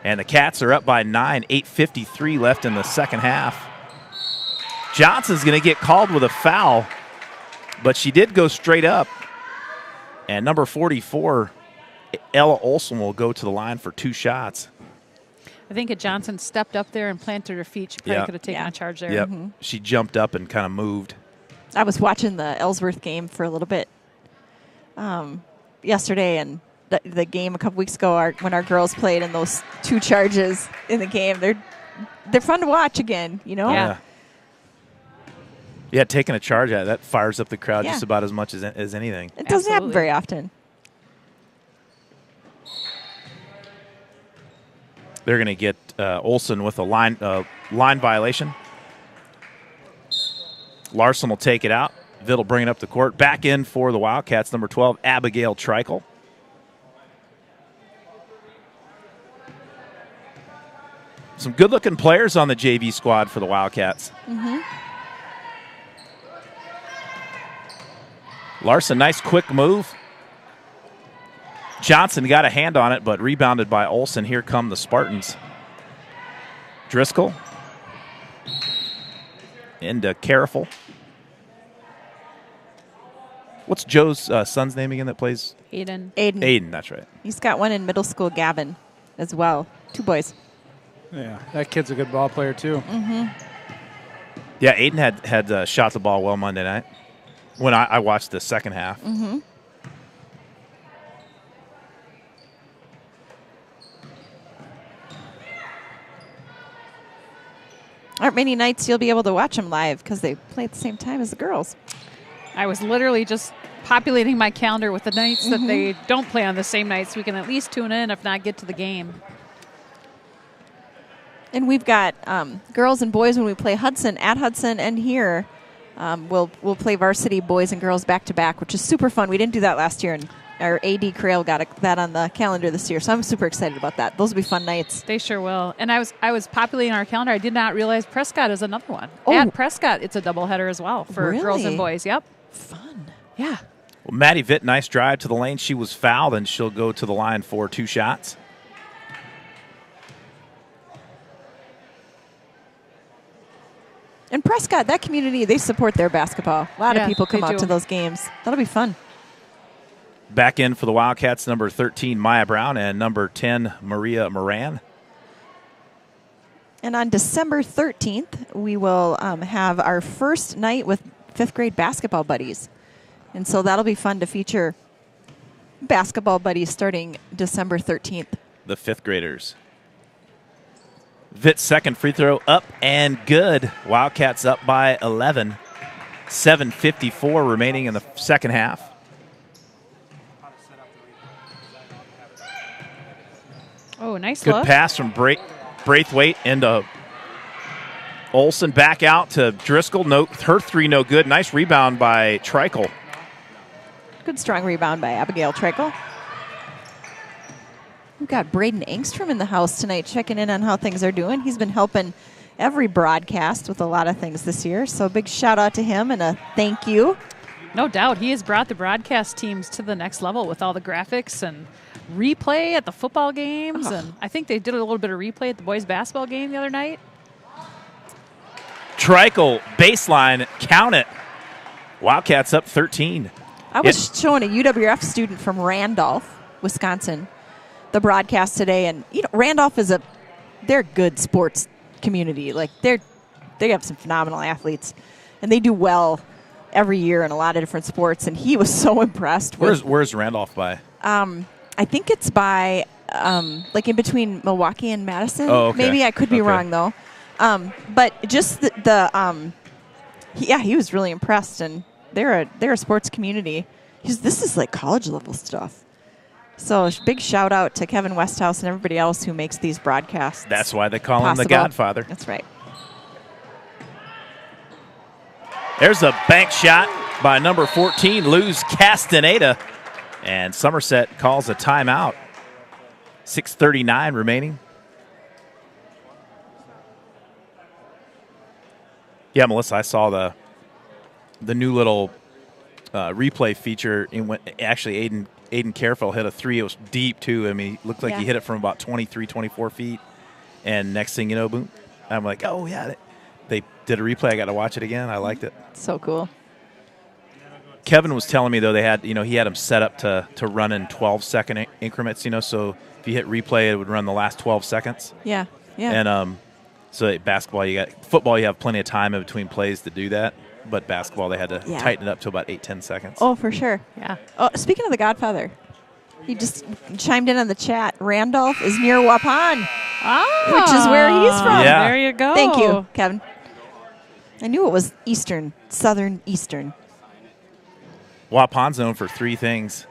Speaker 2: And the Cats are up by 9, 8:53 left in the second half. Johnson's going to get called with a foul, but she did go straight up. And number 44, Ella Olson, will go to the line for 2 shots.
Speaker 5: I think if Johnson stepped up there and planted her feet, she probably could have taken a charge there.
Speaker 2: Yep. She jumped up and kind of moved.
Speaker 3: I was watching the Ellsworth game for a little bit yesterday, and the game a couple weeks ago when our girls played, and those 2 charges in the game, they're fun to watch again, you know?
Speaker 5: Yeah.
Speaker 2: Yeah, taking a charge at that fires up the crowd just about as much as anything.
Speaker 3: It doesn't happen very often.
Speaker 2: They're going to get Olson with a line violation. Larson will take it out. Vitt will bring it up the court. Back in for the Wildcats, number 12, Abigail Treichel. Some good-looking players on the JV squad for the Wildcats. Larson, nice quick move. Johnson got a hand on it, but rebounded by Olson. Here come the Spartans. Driscoll. Into Careful. What's Joe's son's name again that plays?
Speaker 5: Aiden.
Speaker 2: Aiden, that's right.
Speaker 3: He's got one in middle school, Gavin, as well. 2 boys.
Speaker 1: Yeah, that kid's a good ball player, too.
Speaker 2: Yeah, Aiden had shot the ball well Monday night when I watched the second half.
Speaker 3: Aren't many nights you'll be able to watch them live because they play at the same time as the girls.
Speaker 5: I was literally just populating my calendar with the nights that they don't play on the same nights. So we can at least tune in, if not get to the game.
Speaker 3: And we've got girls and boys when we play Hudson at Hudson, and here we'll play varsity boys and girls back to back, which is super fun. We didn't do that last year, and our AD Crail got that on the calendar this year, so I'm super excited about that. Those will be fun nights.
Speaker 5: They sure will. And I was populating our calendar. I did not realize Prescott is another one.
Speaker 3: Oh.
Speaker 5: At Prescott, it's a doubleheader as well for girls and boys. Yep.
Speaker 3: Fun.
Speaker 5: Yeah.
Speaker 2: Well, Maddie Vitt, nice drive to the lane. She was fouled, and she'll go to the line for 2 shots.
Speaker 3: And Prescott, that community, they support their basketball. A lot of people come out
Speaker 5: do.
Speaker 3: to those games. That'll be fun.
Speaker 2: Back in for the Wildcats, number 13, Maya Brown, and number 10, Maria Moran.
Speaker 3: And on December 13th, we will have our first night with 5th grade basketball buddies. And so that'll be fun to feature basketball buddies starting December 13th.
Speaker 2: The 5th graders. Vitt's second free throw up and good. Wildcats up by 11. 7:54 remaining in the second half.
Speaker 5: Oh, nice
Speaker 2: Good
Speaker 5: look.
Speaker 2: pass from Braithwaite into Olson. Back out to Driscoll. No, her 3 no good. Nice rebound by Treichel.
Speaker 3: Good strong rebound by Abigail Treichel. We've got Braden Engstrom in the house tonight checking in on how things are doing. He's been helping every broadcast with a lot of things this year. So big shout out to him and a thank you.
Speaker 5: No doubt. He has brought the broadcast teams to the next level with all the graphics and replay at the football games. And I think they did a little bit of replay at the boys basketball game the other night.
Speaker 2: Treichel, baseline, count it. Wildcats up 13.
Speaker 3: I was showing a UWF student from Randolph, Wisconsin, the broadcast today, and Randolph is they're a good sports community. Like they have some phenomenal athletes, and they do well every year in a lot of different sports. And he was so impressed.
Speaker 2: Where's Randolph by?
Speaker 3: I think it's by like in between Milwaukee and Madison.
Speaker 2: Oh, okay.
Speaker 3: Maybe I could be wrong though. But just he was really impressed, and they're a sports community. This is like college level stuff. So big shout out to Kevin Westhouse and everybody else who makes these broadcasts.
Speaker 2: That's why they call him the
Speaker 3: possible.
Speaker 2: Godfather.
Speaker 3: That's right.
Speaker 2: There's a bank shot by number 14, Luz Castaneda. And Somerset calls a timeout. 6:39 remaining. Yeah, Melissa, I saw the new little replay feature. Actually, Aiden Careful hit a 3. It was deep, too. I mean, it looked like he hit it from about 23, 24 feet. And next thing you know, boom. I'm like, oh, yeah. They did a replay. I got to watch it again. I liked it.
Speaker 3: So cool.
Speaker 2: Kevin was telling me, though, he had them set up to run in 12-second increments, so if you hit replay, it would run the last 12 seconds.
Speaker 3: Yeah. Yeah.
Speaker 2: And so basketball, football, you have plenty of time in between plays to do that. But basketball, they had to tighten it up to about 8-10 seconds.
Speaker 3: Oh, for sure.
Speaker 5: Yeah.
Speaker 3: Oh, speaking of the Godfather, he just chimed in on the chat. Randolph is near Waupun, which is where he's from.
Speaker 2: Yeah.
Speaker 5: There you go.
Speaker 3: Thank you, Kevin. I knew it was Eastern, Southern Eastern.
Speaker 2: Waupun's known for 3 things: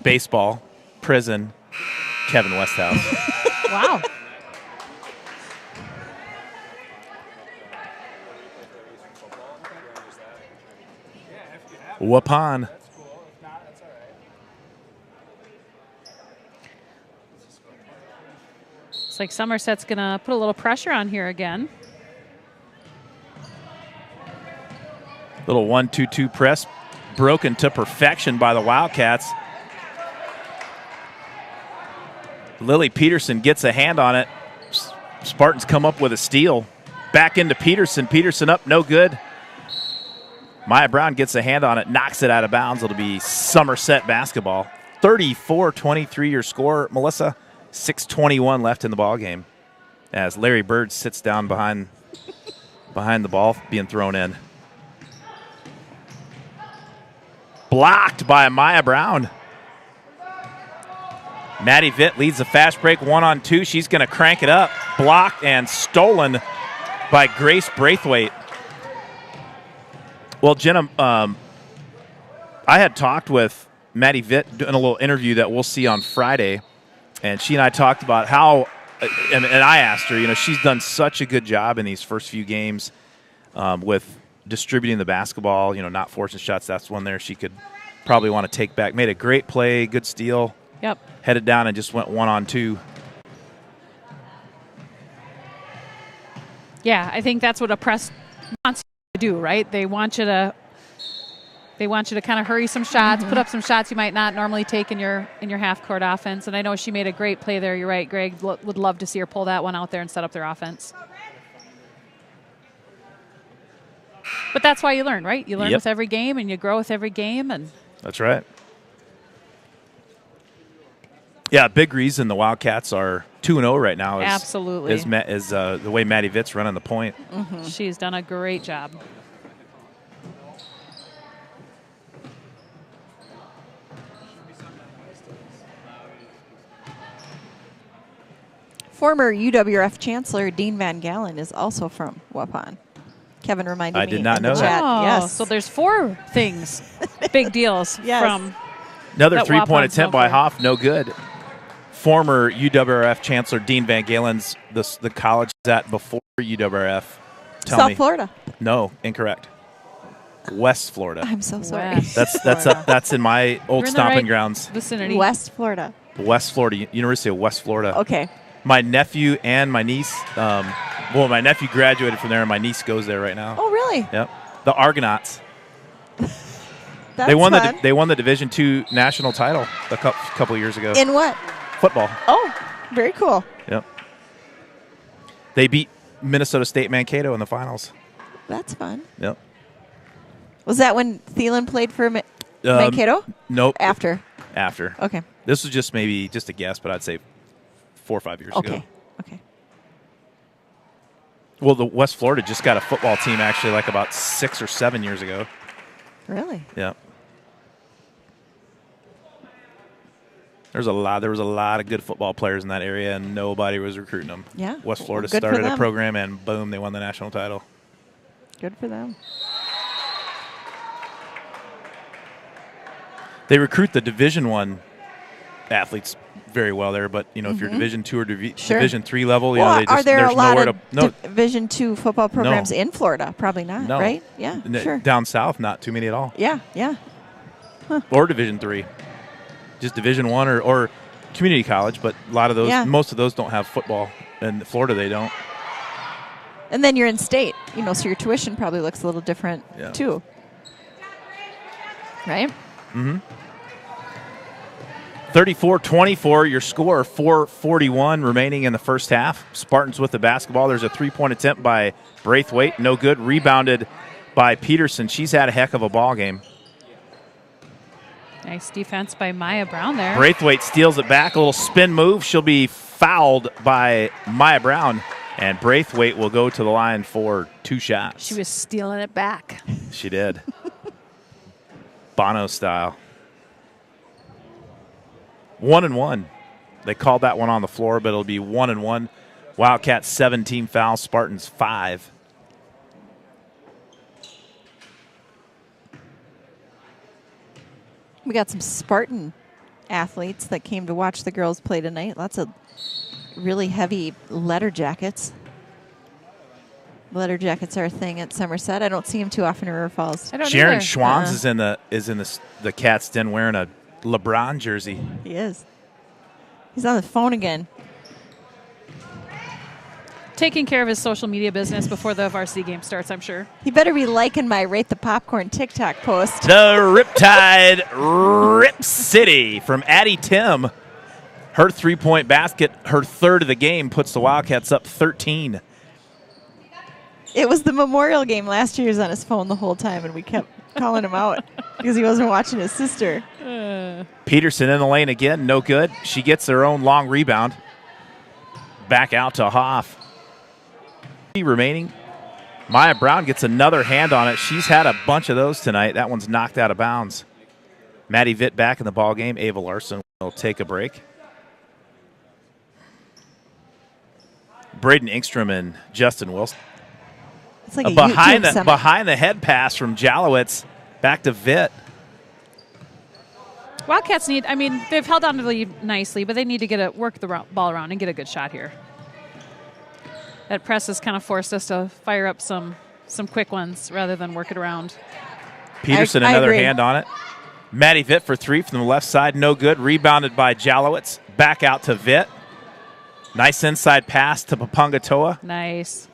Speaker 2: baseball, prison, Kevin Westhouse.
Speaker 5: Wow.
Speaker 2: Waupun.
Speaker 5: It's like Somerset's going to put a little pressure on here again.
Speaker 2: Little 1-2-2 press, broken to perfection by the Wildcats. Lily Peterson gets a hand on it. Spartans come up with a steal. Back into Peterson. Peterson up, no good. Maya Brown gets a hand on it, knocks it out of bounds. It'll be Somerset basketball. 34-23 your score, Melissa. 6:21 left in the ball game as Larry Bird sits down behind the ball being thrown in. Blocked by Maya Brown. Maddie Vitt leads the fast break 1-on-2. She's going to crank it up. Blocked and stolen by Grace Braithwaite. Well, Jenna, I had talked with Maddie Vitt in a little interview that we'll see on Friday, and she and I talked about how, and I asked her, she's done such a good job in these first few games with distributing the basketball, not forcing shots. That's one there she could probably want to take back. Made a great play, good steal.
Speaker 5: Yep.
Speaker 2: Headed down and just went 1-on-2.
Speaker 5: Yeah, I think that's what a press wants you to do, right? They want you to kind of hurry some shots, put up some shots you might not normally take in your half court offense. And I know she made a great play there. You're right, Greg. Would love to see her pull that one out there and set up their offense. But that's why you learn, right? You learn with every game and you grow with every game. And
Speaker 2: that's right. Yeah, big reason the Wildcats are 2-0 right now is the way Maddie Vitt's running the point.
Speaker 5: Mm-hmm. She's done a great job.
Speaker 3: Former UWF Chancellor Dean Van Galen is also from Waupun. Kevin reminded me.
Speaker 2: I did not
Speaker 3: in
Speaker 2: know
Speaker 3: the
Speaker 2: that.
Speaker 3: chat.
Speaker 5: Oh,
Speaker 3: Yes.
Speaker 5: so there's 4 things, big deals from
Speaker 2: another
Speaker 5: that
Speaker 2: 3-point
Speaker 5: Waupun's
Speaker 2: attempt by
Speaker 5: known for.
Speaker 2: Hoff, no good. Former UWF Chancellor Dean Van Galen's the college at before UWF.
Speaker 3: South Florida.
Speaker 2: No, incorrect. West Florida.
Speaker 3: I'm so sorry.
Speaker 2: That's in my old
Speaker 5: You're in the
Speaker 2: stomping
Speaker 5: right
Speaker 2: grounds.
Speaker 5: vicinity.
Speaker 3: West Florida.
Speaker 2: West Florida, University of West Florida.
Speaker 3: Okay.
Speaker 2: My nephew and my niece, my nephew graduated from there, and my niece goes there right now.
Speaker 3: Oh, really?
Speaker 2: Yep. The Argonauts.
Speaker 3: That's
Speaker 2: They won
Speaker 3: fun.
Speaker 2: they won the Division II national title a couple years ago.
Speaker 3: In what?
Speaker 2: Football.
Speaker 3: Oh, very cool.
Speaker 2: Yep. They beat Minnesota State Mankato in the finals.
Speaker 3: That's fun.
Speaker 2: Yep.
Speaker 3: Was that when Thielen played for Mankato?
Speaker 2: Nope.
Speaker 3: After. Okay.
Speaker 2: This was just a guess, but I'd say 4 or 5 years ago.
Speaker 3: Okay.
Speaker 2: Well, the West Florida just got a football team actually like about 6 or 7 years ago.
Speaker 3: Really?
Speaker 2: Yeah. There was a lot of good football players in that area, and nobody was recruiting them.
Speaker 3: Yeah.
Speaker 2: West Florida
Speaker 3: Good for
Speaker 2: started a
Speaker 3: them.
Speaker 2: program, and boom, they won the national title.
Speaker 3: Good for them.
Speaker 2: They recruit the Division I athletes very well there, but if you're Division II or Division III level,
Speaker 3: Are there
Speaker 2: there's
Speaker 3: a lot
Speaker 2: nowhere
Speaker 3: of
Speaker 2: to
Speaker 3: Division II football programs in Florida? Probably not,
Speaker 2: No.
Speaker 3: right? Yeah, sure.
Speaker 2: Down south, not too many at all.
Speaker 3: Yeah.
Speaker 2: Or Division III, just Division I or community college. But a lot of those, most of those don't have football. In Florida, they don't.
Speaker 3: And then you're in state, so your tuition probably looks a little different too, right?
Speaker 2: Mm-hmm. 34-24, your score, 4:41 remaining in the first half. Spartans with the basketball. There's a 3-point attempt by Braithwaite. No good. Rebounded by Peterson. She's had a heck of a ball game.
Speaker 5: Nice defense by Maya Brown there.
Speaker 2: Braithwaite steals it back. A little spin move. She'll be fouled by Maya Brown. And Braithwaite will go to the line for 2 shots.
Speaker 5: She was stealing it back.
Speaker 2: She did. Bono style. 1-1. They called that one on the floor, but it'll be 1-1. Wildcats 17 fouls, Spartans 5.
Speaker 3: We got some Spartan athletes that came to watch the girls play tonight. Lots of really heavy letter jackets. Letter jackets are a thing at Somerset. I don't see them too often in River Falls.
Speaker 5: I don't
Speaker 2: Sharon
Speaker 5: either.
Speaker 2: Schwans is in the Cats den wearing a LeBron jersey.
Speaker 3: He is. He's on the phone again.
Speaker 5: Taking care of his social media business before the varsity game starts, I'm sure.
Speaker 3: He better be liking my Rate the Popcorn TikTok post.
Speaker 2: The Riptide Rip City from Addie Tim. Her 3-point basket, her third of the game, puts the Wildcats up 13.
Speaker 3: It was the Memorial game last year. He was on his phone the whole time, and we kept calling him out because he wasn't watching his sister.
Speaker 2: Peterson in the lane again, no good. She gets her own long rebound. Back out to Hoff. Remaining. Maya Brown gets another hand on it. She's had a bunch of those tonight. That one's knocked out of bounds. Maddie Vitt back in the ball game. Ava Larson will take a break. Braden Engstrom and Justin Wilson.
Speaker 3: It's like a
Speaker 2: behind
Speaker 3: YouTube summit.
Speaker 2: behind the head pass from Jalowitz back to Vitt.
Speaker 5: Wildcats need, I mean, they've held on to the lead nicely, but they need to work the ball around and get a good shot here. That press has kind of forced us to fire up some quick ones rather than work it around.
Speaker 2: Peterson,
Speaker 3: I
Speaker 2: another
Speaker 3: agree.
Speaker 2: hand on it. Maddie Vitt for 3 from the left side, no good. Rebounded by Jalowitz. Back out to Vitt. Nice inside pass to Papungatoa.
Speaker 5: Nice.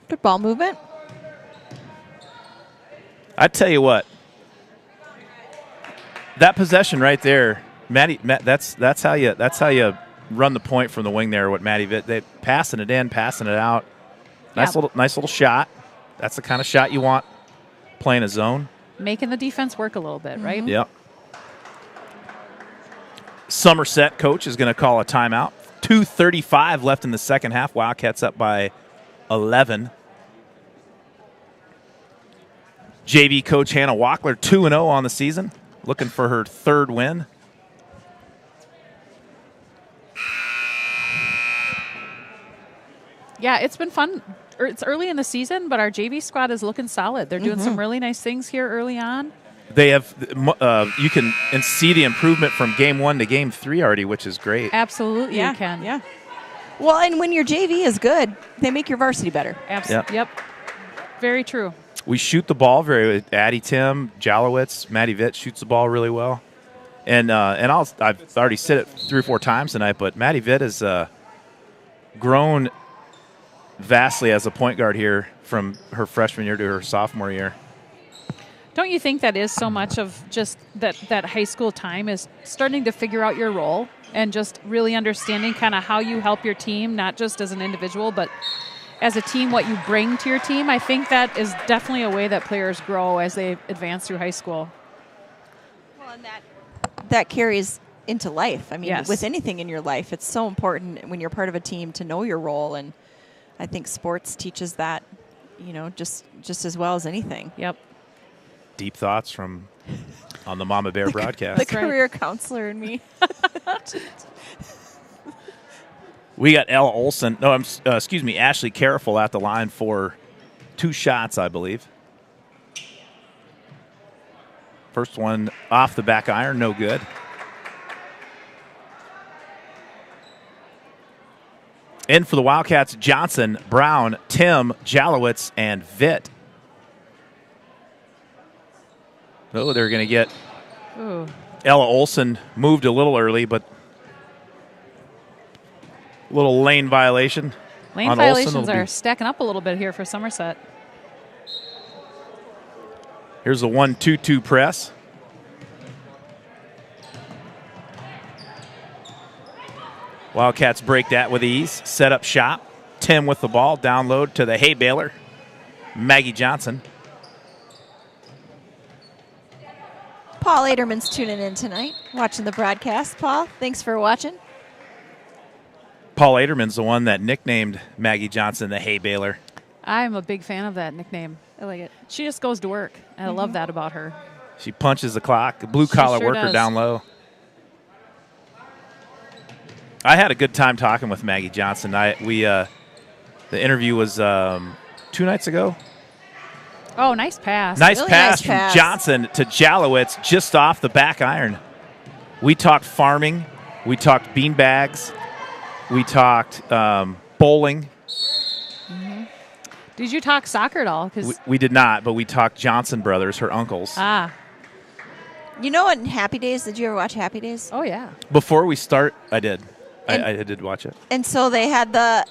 Speaker 3: Good ball movement.
Speaker 2: I tell you what, that possession right there, that's how you run the point from the wing there. What Maddie Vitt, they passing it in, passing it out. Nice little shot. That's the kind of shot you want playing a zone.
Speaker 5: Making the defense work a little bit, right?
Speaker 2: Yep. Somerset coach is going to call a timeout. 2:35 left in the second half. Wildcats up by 11. JV coach Hannah Walkler, 2-0 on the season, looking for her third win.
Speaker 5: Yeah, it's been fun. It's early in the season, but our JV squad is looking solid. They're doing some really nice things here early on.
Speaker 2: They have, you can see the improvement from game 1 to game 3 already, which is great.
Speaker 5: Absolutely, you can.
Speaker 3: Yeah. Well, and when your JV is good, they make your varsity better.
Speaker 5: Absolutely. Yep. Very true.
Speaker 2: We shoot the ball very. Addie Tim, Jalowitz, Maddie Vitt shoots the ball really well, and I've already said it 3 or 4 times tonight, but Maddie Vitt has grown vastly as a point guard here from her freshman year to her sophomore year.
Speaker 5: Don't you think that is so much of just that high school time is starting to figure out your role and just really understanding kind of how you help your team, not just as an individual, but as a team, what you bring to your team? I think that is definitely a way that players grow as they advance through high school.
Speaker 3: Well, and that carries into life. I mean,
Speaker 5: Yes.
Speaker 3: with anything in your life, it's so important when you're part of a team to know your role, and I think sports teaches that, just as well as anything.
Speaker 5: Yep.
Speaker 2: Deep thoughts from on the Mama Bear broadcast.
Speaker 3: The career counselor in me.
Speaker 2: We got Ella Olson. No, Ashley Careful at the line for 2 shots, I believe. First one off the back iron, no good. In for the Wildcats, Johnson, Brown, Tim, Jalowitz, and Vitt. Oh, they're going to get Ella Olson moved a little early, but a little lane violation.
Speaker 5: Lane
Speaker 2: on
Speaker 5: violations
Speaker 2: Olson.
Speaker 5: are stacking up a little bit here for Somerset.
Speaker 2: Here's a 1-2-2 press. Wildcats break that with ease. Set up shot. Tim with the ball. Down low to the hay baler, Maggie Johnson.
Speaker 3: Aderman's tuning in tonight, watching the broadcast. Paul, thanks for watching.
Speaker 2: Paul Aderman's the one that nicknamed Maggie Johnson the hay baler.
Speaker 5: I'm a big fan of that nickname.
Speaker 3: I like it.
Speaker 5: She just goes to work, and I love that about her.
Speaker 2: She punches the clock, a blue-collar
Speaker 5: sure
Speaker 2: worker
Speaker 5: does.
Speaker 2: down low. I had a good time talking with Maggie Johnson. The interview was 2 nights ago.
Speaker 5: Oh, nice pass.
Speaker 2: Nice
Speaker 3: Really
Speaker 2: pass
Speaker 3: nice
Speaker 2: from
Speaker 3: pass.
Speaker 2: Johnson to Jalowitz just off the back iron. We talked farming. We talked beanbags. We talked bowling.
Speaker 5: Did you talk soccer at all? 'Cause
Speaker 2: We did not, but we talked Johnson brothers, her uncles.
Speaker 3: You know what? In Happy Days, did you ever watch Happy Days?
Speaker 5: Oh, yeah.
Speaker 2: Before we start, I did.
Speaker 3: And-
Speaker 2: I did watch it.
Speaker 3: And so they had the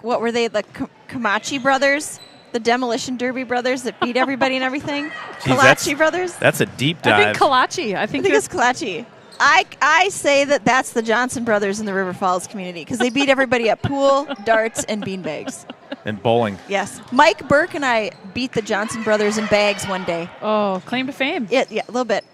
Speaker 3: what were they? The Kamachi brothers, the Demolition Derby brothers that beat everybody and everything.
Speaker 2: Geez, that's-
Speaker 3: Kalachi brothers.
Speaker 2: That's a deep
Speaker 5: I
Speaker 2: dive.
Speaker 5: think Kalachi. I
Speaker 3: I
Speaker 5: think
Speaker 3: think it's Kalachi. I say that's the Johnson brothers in the River Falls community because they beat everybody at pool, darts, and beanbags.
Speaker 2: and bowling.
Speaker 3: Yes. Mike Burke and I beat the Johnson brothers in bags one day.
Speaker 5: Oh, claim to fame.
Speaker 3: Yeah, a little bit.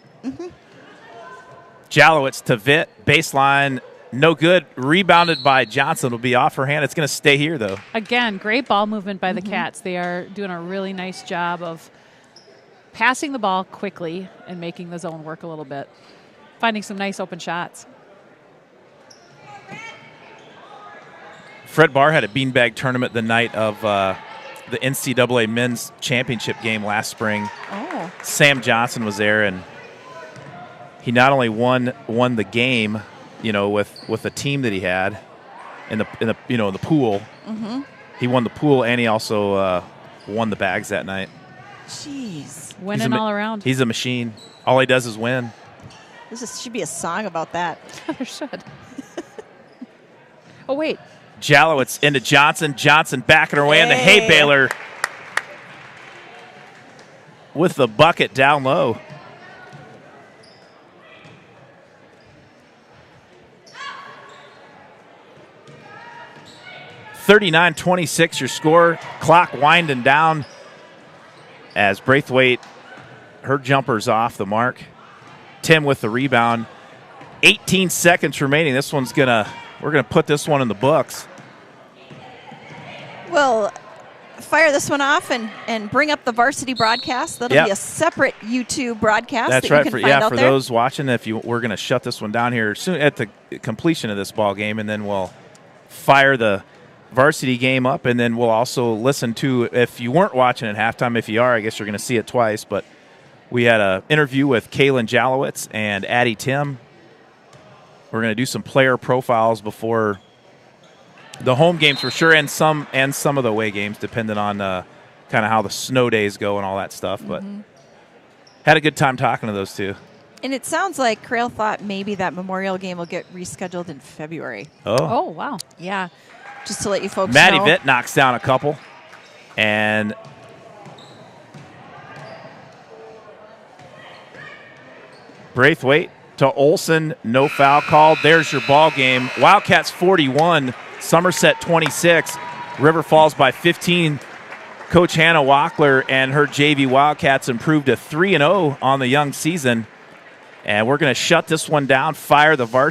Speaker 2: Jalowitz to Vitt, baseline, no good. Rebounded by Johnson. Will be off her hand. It's going to stay here, though.
Speaker 5: Again, great ball movement by the Cats. They are doing a really nice job of passing the ball quickly and making the zone work a little bit. Finding some nice open shots.
Speaker 2: Fred Barr had a beanbag tournament the night of the NCAA men's championship game last spring.
Speaker 3: Oh.
Speaker 2: Sam Johnson was there, and he not only won the game, with the team that he had in the pool.
Speaker 3: Mm-hmm.
Speaker 2: He won the pool, and he also won the bags that night.
Speaker 3: Jeez.
Speaker 5: Winning all around.
Speaker 2: He's a machine. All he does is win.
Speaker 3: Should be a song about that.
Speaker 5: There should. Oh, wait.
Speaker 2: Jalowitz into Johnson. Johnson backing her way into
Speaker 3: Hey.
Speaker 2: hay baler with the bucket down low. (39-26) your score. Clock winding down as Braithwaite, her jumper's off the mark. Tim with the rebound. 18 seconds remaining. We're gonna put this one in the books.
Speaker 3: We'll fire this one off and bring up the varsity broadcast. That'll
Speaker 2: Yep.
Speaker 3: be a separate YouTube broadcast
Speaker 2: That's
Speaker 3: that
Speaker 2: right.
Speaker 3: you can find out
Speaker 2: For
Speaker 3: there.
Speaker 2: those watching, we're going to shut this one down here soon at the completion of this ball game, and then we'll fire the varsity game up, and then we'll also listen to, if you weren't watching at halftime, if you are, I guess you're going to see it twice. But we had an interview with Kaylin Jalowitz and Addie Tim. We're going to do some player profiles before the home games for sure, and some of the away games, depending on kind of how the snow days go and all that stuff. But had a good time talking to those two.
Speaker 3: And it sounds like Crail thought maybe that Memorial game will get rescheduled in February.
Speaker 5: Oh, wow.
Speaker 3: Yeah. Just to let you folks
Speaker 2: Maddie
Speaker 3: know.
Speaker 2: Vitt knocks down a couple. And Braithwaite to Olson, no foul called. There's your ball game. Wildcats 41, Somerset 26. River Falls by 15. Coach Hannah Wackler and her JV Wildcats improved to 3-0 on the young season. And we're going to shut this one down, fire the varsity.